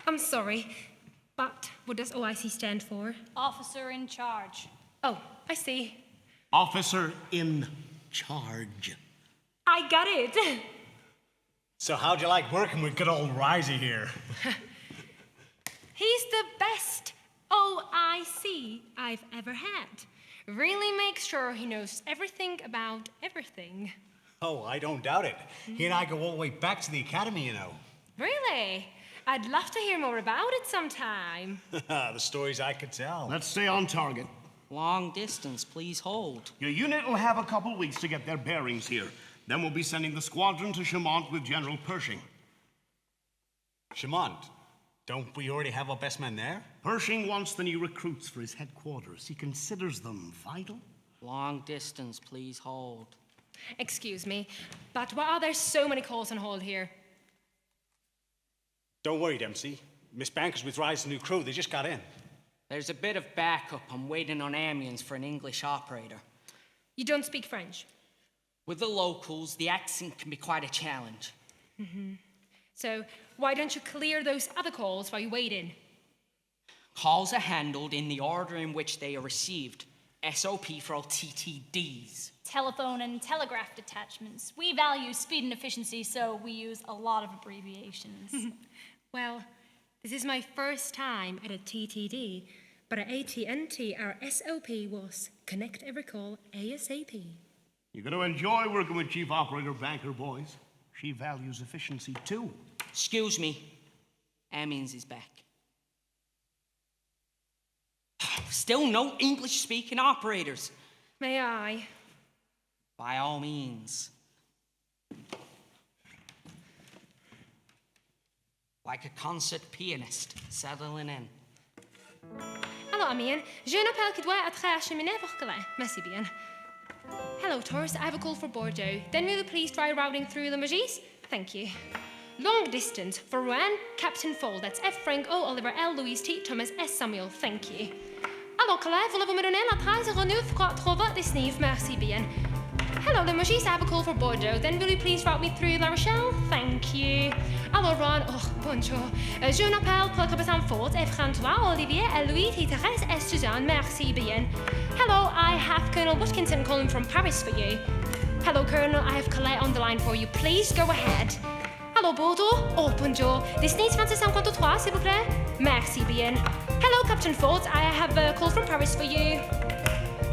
I'm sorry, but what does OIC stand for? Officer in charge. Oh, I see. Officer in charge. I got it. So how'd you like working with good old Risey here? He's the best OIC I've ever had. Really makes sure he knows everything about everything. Oh, I don't doubt it. He and I go all the way back to the academy, you know. Really? I'd love to hear more about it sometime. The stories I could tell. Let's stay on target. Long distance, please hold. Your unit will have a couple weeks to get their bearings here. Then we'll be sending the squadron to Chaumont with General Pershing. Chaumont? Don't we already have our best men there? Pershing wants the new recruits for his headquarters. He considers them vital. Long distance, please hold. Excuse me, but why are there so many calls on hold here? Don't worry, Dempsey. Miss Banker's with Rise's new crew. They just got in. There's a bit of backup. I'm waiting on ambulance for an English operator. You don't speak French? With the locals, the accent can be quite a challenge. Mm-hmm. So why don't you clear those other calls while you wait in? Calls are handled in the order in which they are received. SOP for all TTDs. Telephone and telegraph detachments. We value speed and efficiency, so we use a lot of abbreviations. Well, this is my first time at a TTD, but at AT&T our SOP was connect every call ASAP. You're going to enjoy working with Chief Operator Banker, boys. She values efficiency, too. Excuse me. Ammons is back. Still no English-speaking operators. May I? By all means. Like a concert pianist settling in. Alors, Amien, j'ai un appel qui doit être acheminé pour Calais. Merci bien. Hello, tourists. I have a call for Bordeaux. Then will you please try routing through Limoges? Thank you. Long distance for Rouen, Captain Fall. That's F. Frank O. Oliver L. Louise T. Thomas S. Samuel. Thank you. Alors, Calais, voulez-vous me donner la 1309-419? Merci bien. Hello, Limoges. I have a call for Bordeaux. Then will you please route me through La Rochelle? Thank you. Alors, Ron. Oh, bonjour. Je m'appelle pour le capitaine Ford et François, Olivier, et Louis, et Thérèse, et Suzanne. Merci bien. Hello, I have Colonel Watkinson calling from Paris for you. Hello, Colonel. I have Calais on the line for you. Please go ahead. Hello, au Bordeaux. Bonjour. Disney 2553, s'il vous plaît. Merci bien. Hello, Captain Ford. I have a call from Paris for you.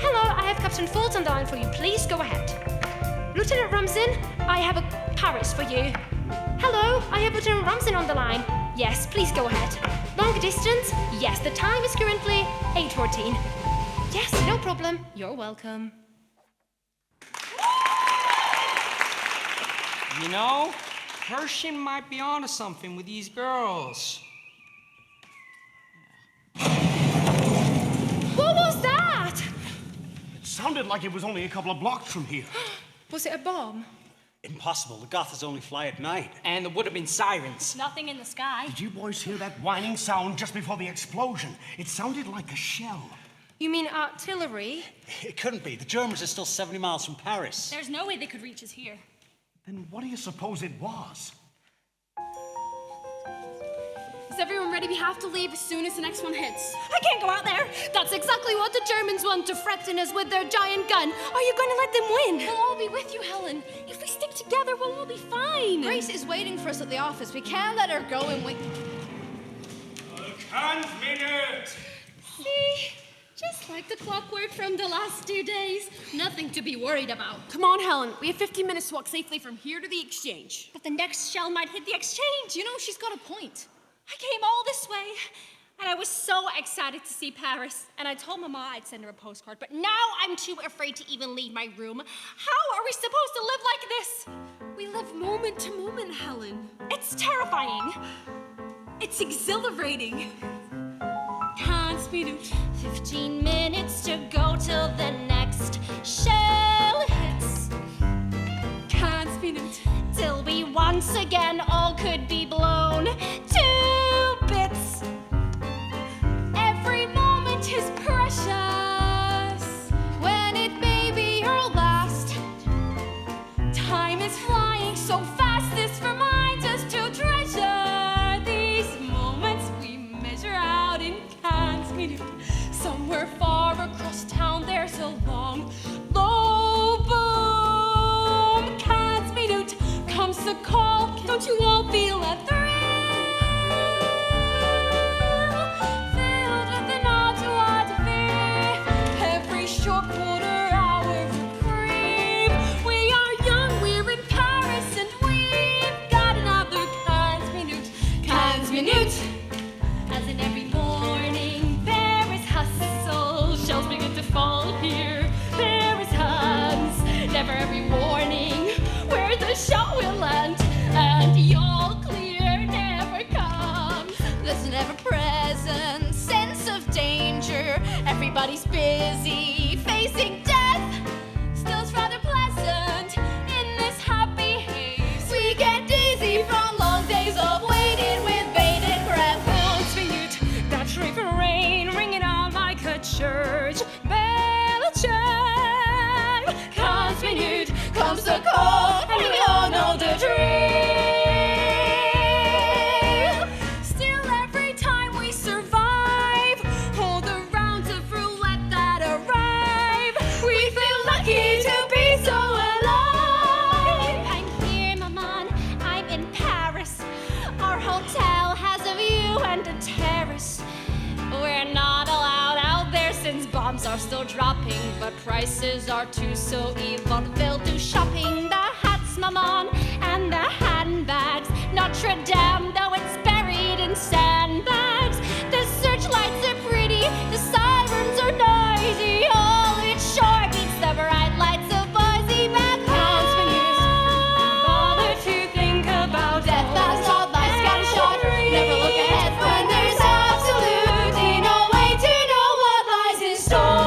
Hello, I have Captain Ford on the line for you. Please go ahead. Lieutenant Ramsden, I have a Paris for you. Hello, I have Lieutenant Ramsden on the line. Yes, please go ahead. Long distance? Yes, the time is currently 8:14. Yes, no problem. You're welcome. You know, Hershey might be onto something with these girls. What was that? It sounded like it was only a couple of blocks from here. Was it a bomb? Impossible. The Gothers only fly at night. And there would have been sirens. Nothing in the sky. Did you boys hear that whining sound just before the explosion? It sounded like a shell. You mean artillery? It couldn't be. The Germans are still 70 miles from Paris. There's no way they could reach us here. Then what do you suppose it was? Is everyone ready? We have to leave as soon as the next one hits. I can't go out there. That's exactly what the Germans want, to threaten us with their giant gun. Are you going to let them win? We'll all be with you, Helen. If we stick together, we'll all be fine. Grace is waiting for us at the office. We can't let her go and wait. Can't minute! See? Just like the clockwork from the last 2 days. Nothing to be worried about. Come on, Helen. We have 15 minutes to walk safely from here to the exchange. But the next shell might hit the exchange. You know, she's got a point. I came all this way, and I was so excited to see Paris. And I told Mama I'd send her a postcard, but now I'm too afraid to even leave my room. How are we supposed to live like this? We live moment to moment, Helen. It's terrifying. It's exhilarating. Can't speed it. 15 minutes to go till the next shell hits. Can't speed it. Till we once again all could be blown to bits. Every moment is precious when it may be your last. Time is flying so fast, this reminds us to treasure these moments we measure out in cans. Somewhere far across town there's a long, low boom. Cans minute comes the call. Don't you all feel a thrill? Filled with an joie de vivre. Every short quarter hour reprieve. We are young, we're in Paris, and we've got another Cans minute. Cans minute. As in every morning, Paris hustles. Shells begin to fall here. Paris hugs. Never every warning where the show will land. And y'all clear never comes. There's an ever-present sense of danger. Everybody's busy facing death. Still it's rather pleasant in this happy haze. We get dizzy from long days of waiting with bated breath. That refrain ringing out like a church bell chime. Comes minute, comes the call, and we all know the drill. Still, every time we survive all the rounds of roulette that arrive, we feel lucky to be so alive. I'm here, Maman. I'm in Paris. Our hotel has a view and a terrace. We're not allowed out there since bombs are still dropping, but prices are too so even. They'll do shopping. The hats, Maman, and the handbags. Notre Dame, though it's buried in sandbags. The searchlights are pretty, the sirens are noisy. Oh, it sure beats the bright lights of Boise. Back home, bother to think about death. Fast, hard life, scattershot. Never look ahead when there's absolutely no way to know what lies in store.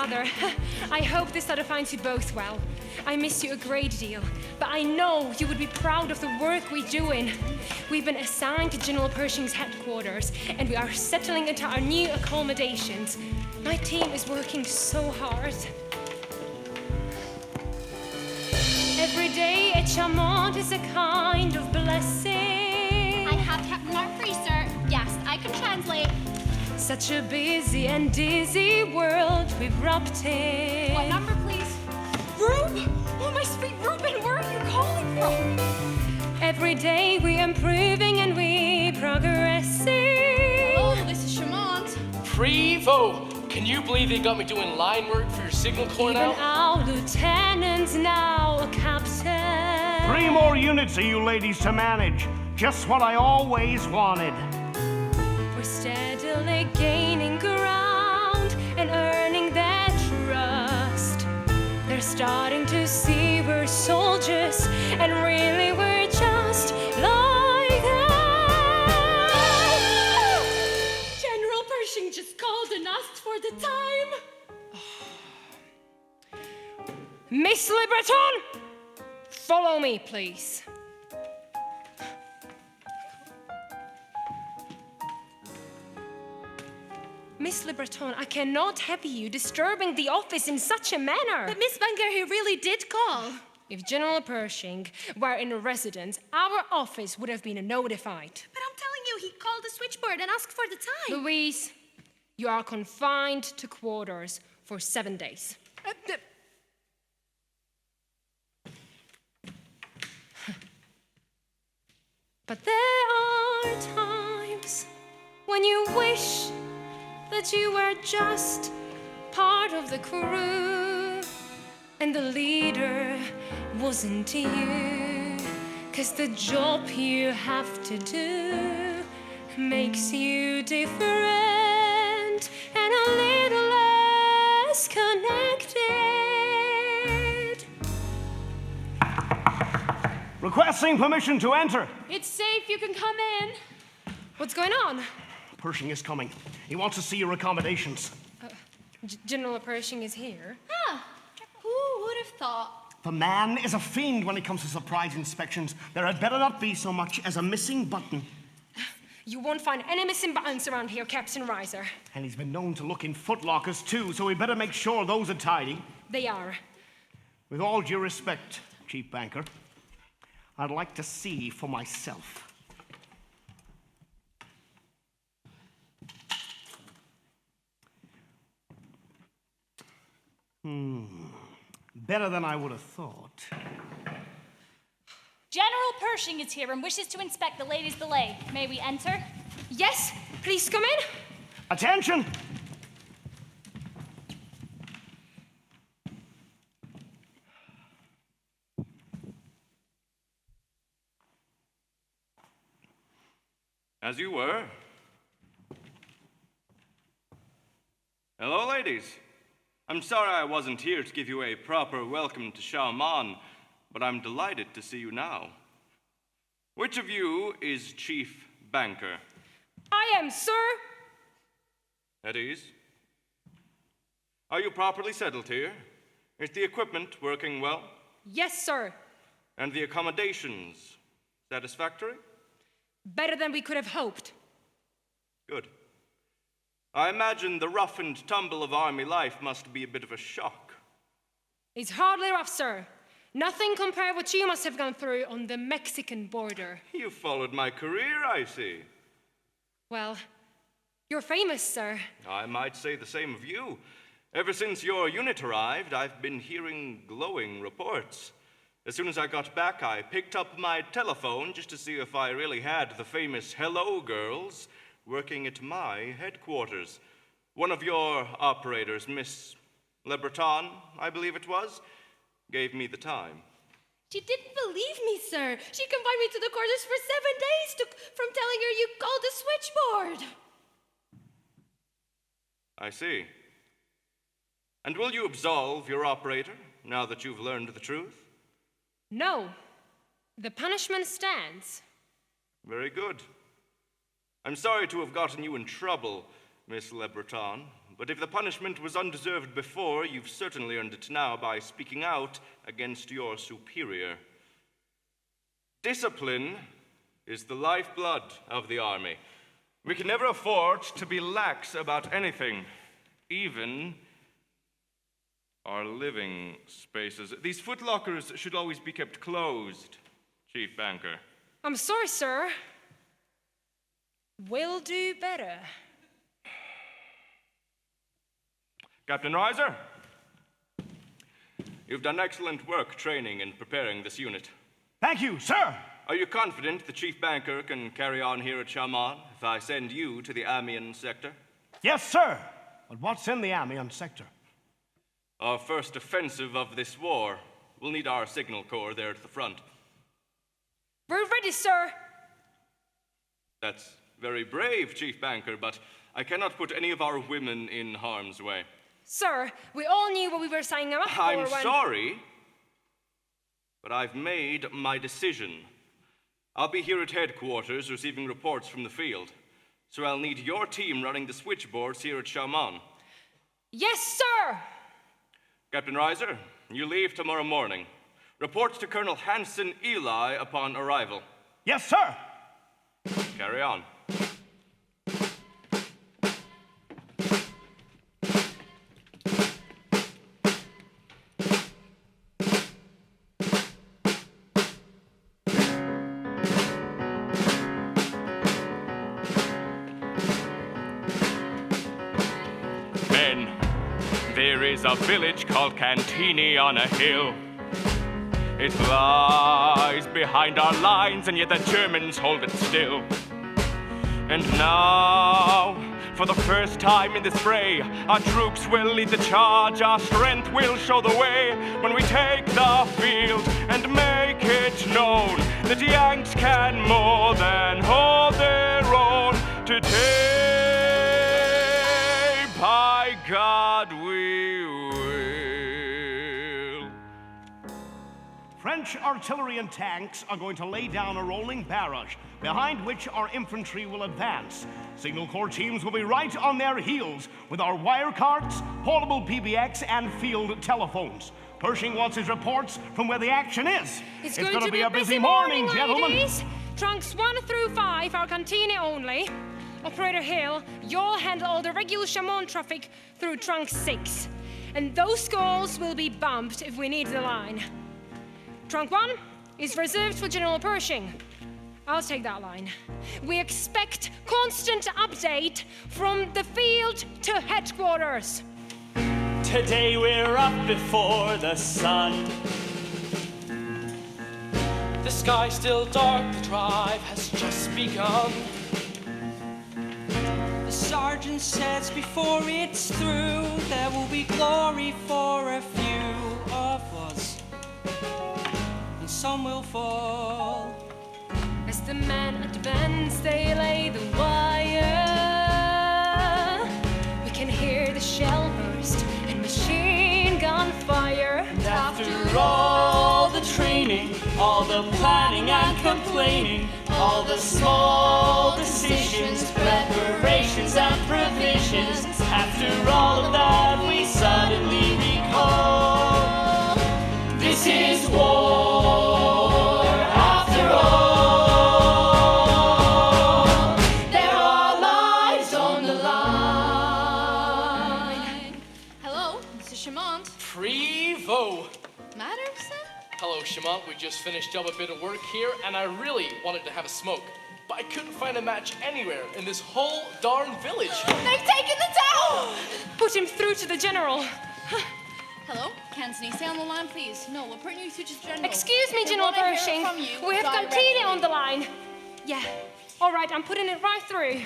Father. I hope this letter finds you both well. I miss you a great deal, but I know you would be proud of the work we're doing. We've been assigned to General Pershing's headquarters, and we are settling into our new accommodations. My team is working so hard. Every day at Chamont is a kind of blessing. I have Captain Armory, sir. Yes, I can translate. Such a busy and dizzy world we've wrapped in. What number, please? Rube! Oh, my sweet Reuben, where are you calling from? Every day we're improving and we progressing. Oh, this is Chamont. Prevo! Can you believe they got me doing line work for your signal corps Even now? our lieutenant's now a captain. 3 more units of you ladies to manage. Just what I always wanted. We're steadily gaining ground and earning their trust. They're starting to see we're soldiers and really we're just like that. General Pershing just called and asked for the time. Miss Libreton, follow me, please. Miss Libreton, I cannot have you disturbing the office in such a manner. But Miss Banker, he really did call. If General Pershing were in residence, our office would have been notified. But I'm telling you, he called the switchboard and asked for the time. Louise, you are confined to quarters for 7 days. But there are times when you wish that you were just part of the crew and the leader wasn't you, 'cause the job you have to do makes you different and a little less connected. Requesting permission to enter. It's safe, you can come in. What's going on? Pershing is coming. He wants to see your accommodations. General Pershing is here. Ah, who would have thought? The man is a fiend when it comes to surprise inspections. There had better not be so much as a missing button. You won't find any missing buttons around here, Captain Reiser. And he's been known to look in footlockers too, so we better make sure those are tidy. They are. With all due respect, Chief Banker, I'd like to see for myself. Better than I would have thought. General Pershing is here and wishes to inspect the ladies' delay. May we enter? Yes, please come in. Attention! As you were. Hello, ladies. I'm sorry I wasn't here to give you a proper welcome to Charmant, but I'm delighted to see you now. Which of you is Chief Banker? I am, sir. At ease. Are you properly settled here? Is the equipment working well? Yes, sir. And the accommodations satisfactory? Better than we could have hoped. Good. I imagine the rough and tumble of army life must be a bit of a shock. It's hardly rough, sir. Nothing compared what you must have gone through on the Mexican border. You followed my career, I see. Well, you're famous, sir. I might say the same of you. Ever since your unit arrived, I've been hearing glowing reports. As soon as I got back, I picked up my telephone just to see if I really had the famous Hello Girls working at my headquarters. One of your operators, Miss Le Breton, I believe it was, gave me the time. She didn't believe me, sir. She confined me to the quarters for 7 days from telling her you called the switchboard. I see. And will you absolve your operator now that you've learned the truth? No. The punishment stands. Very good. I'm sorry to have gotten you in trouble, Miss Le Breton, But if the punishment was undeserved before, you've certainly earned it now by speaking out against your superior. Discipline is the lifeblood of the army. We can never afford to be lax about anything, even our living spaces. These footlockers should always be kept closed, Chief Banker. I'm sorry, sir. We'll do better. Captain Reiser, you've done excellent work training and preparing this unit. Thank you, sir. Are you confident the Chief Banker can carry on here at Shaman if I send you to the Amiens sector? Yes, sir. But what's in the Amiens sector? Our first offensive of this war. We'll need our signal corps there at the front. We're ready, sir. That's very brave, Chief Banker, but I cannot put any of our women in harm's way. Sir, we all knew what we were signing up for I'm sorry, but I've made my decision. I'll be here at headquarters receiving reports from the field, so I'll need your team running the switchboards here at Shaman. Yes, sir! Captain Reiser, you leave tomorrow morning. Report to Colonel Hanson Eli upon arrival. Yes, sir! Carry on. There is a village called Cantini on a hill. It lies behind our lines, and yet the Germans hold it still. And now, for the first time in this fray, our troops will lead the charge, our strength will show the way when we take the field and make it known that the Yanks can more than hold their own. Today, by God, we will. French artillery and tanks are going to lay down a rolling barrage, behind which our infantry will advance. Signal Corps teams will be right on their heels with our wire carts, portable PBX, and field telephones. Pershing wants his reports from where the action is. It's going to be a busy morning, gentlemen. Trunks 1 through 5 are Cantini only. Operator Hill, you'll handle all the regular Chamon traffic through Trunk 6. And those schools will be bumped if we need the line. Trunk 1 is reserved for General Pershing. I'll take that line. We expect constant update from the field to headquarters. Today we're up before the sun. The sky's still dark, the drive has just begun. The sergeant says before it's through, there will be glory for a few of us, and some will fall. As the men advance, they lay the wire. We can hear the shell burst and machine gun fire. And after all the training, all the planning and complaining, all the small decisions, preparations and provisions, after all of that we suddenly recall, this is war after all. There are lives on the line. Hello, this is Chamont. Prevo! Matter, son? Hello, Chamont. We just finished up a bit of work here, and I really wanted to have a smoke. But I couldn't find a match anywhere in this whole darn village. They've taken the town! Put him through to the general. Hello, Cantini, stay on the line, please. No, we're putting you through to the general. Excuse me, They General wanna hear Pershing. from you We have directly. Cantini on the line. Yeah. All right, I'm putting it right through.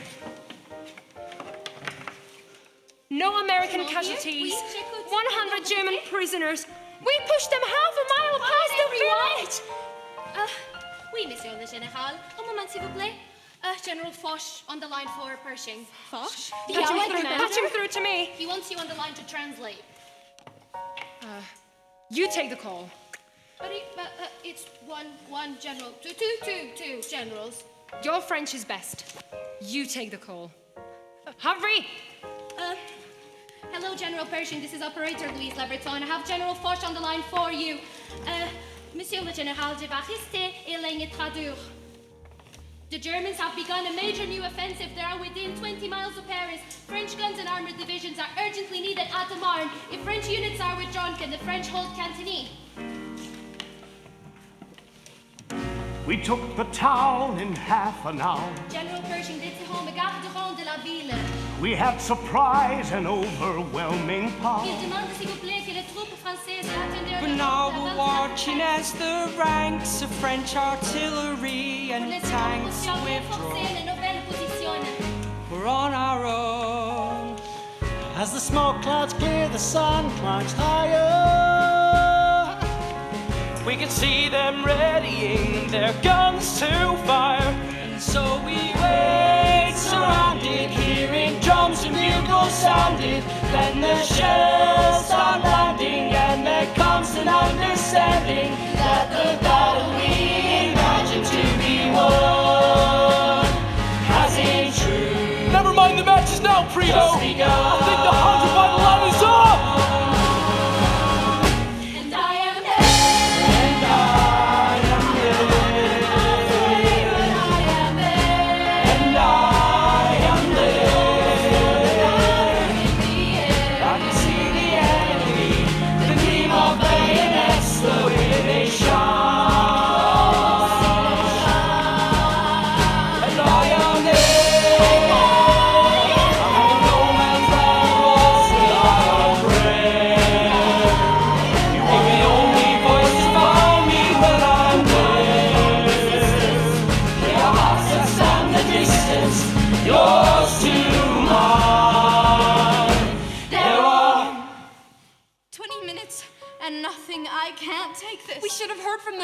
No American casualties. 100 German prisoners. We pushed them half a mile past the village. Oui, Monsieur le Général. Un moment, s'il vous plaît. General Foch on the line for Pershing. Foch? Patch him through to me. He wants you on the line to translate. You take the call. But it's one general. Two generals. Your French is best. You take the call. Hurry! Hello, General Pershing. This is Operator Louise Lebreton. I have General Foch on the line for you. Monsieur le Général, je vais rester et ligne traduire. The Germans have begun a major new offensive. They are within 20 miles of Paris. French guns and armored divisions are urgently needed at the Marne. If French units are withdrawn, can the French hold Cantigny? We took the town in half an hour. General Pershing, détirons me garderons de la ville. We had surprise and overwhelming power. Il demande s'il vous plaît que les troupes françaises attendent. But now we're watching as the ranks of French artillery and tanks withdraw. We're on our own. As the smoke clouds clear, the sun climbs higher. We can see them readying their guns to fire. And so we wait, surrounded, hearing drums and bugles sounded. Then the shells start landing, and there comes an understanding that the battle we imagined to be won hasn't true. Never mind the matches now, Primo. Just begun. I think the 100 by the line is up.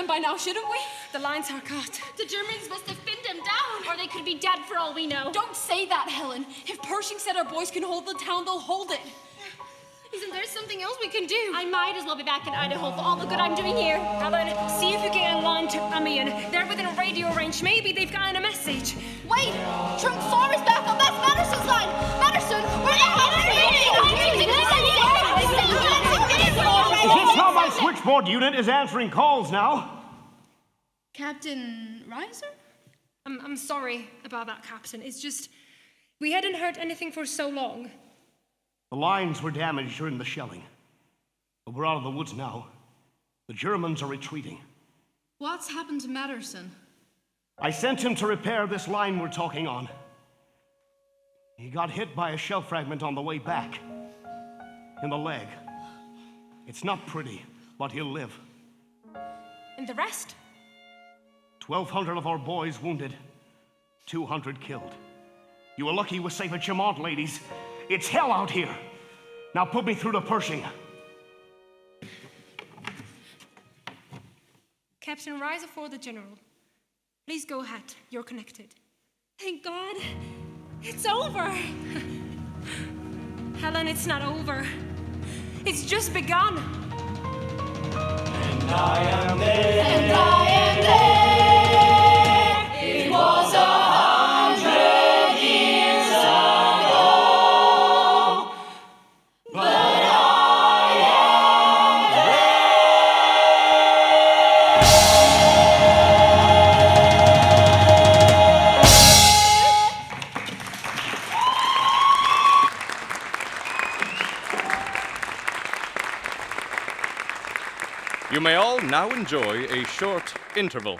By now, shouldn't we? The lines are cut. The Germans must have pinned them down, or they could be dead for all we know. Don't say that, Helen. If Pershing said our boys can hold the town, they'll hold it. Isn't there something else we can do? I might as well be back in Idaho for all the good I'm doing here. Helen, see if you get in line to Amiens. They're within radio range. Maybe they've gotten a message. Wait! Trunk 4 is back on. That's Matterson's line! Matterson! Is this how my switchboard unit is answering calls now? Captain Reiser? I'm sorry about that, Captain. It's just, we hadn't heard anything for so long. The lines were damaged during the shelling. But we're out of the woods now. The Germans are retreating. What's happened to Matterson? I sent him to repair this line we're talking on. He got hit by a shell fragment on the way back. In the leg. It's not pretty, but he'll live. And the rest? 1,200 of our boys wounded. 200 killed. You were lucky we're safe at Chemont, ladies. It's hell out here. Now put me through to Pershing. Captain Reiser for the General. Please go ahead. You're connected. Thank God. It's over. Helen, it's not over. It's just begun. And I am there. And I am there. It was 100 years ago. But I am You may all now enjoy a short interval.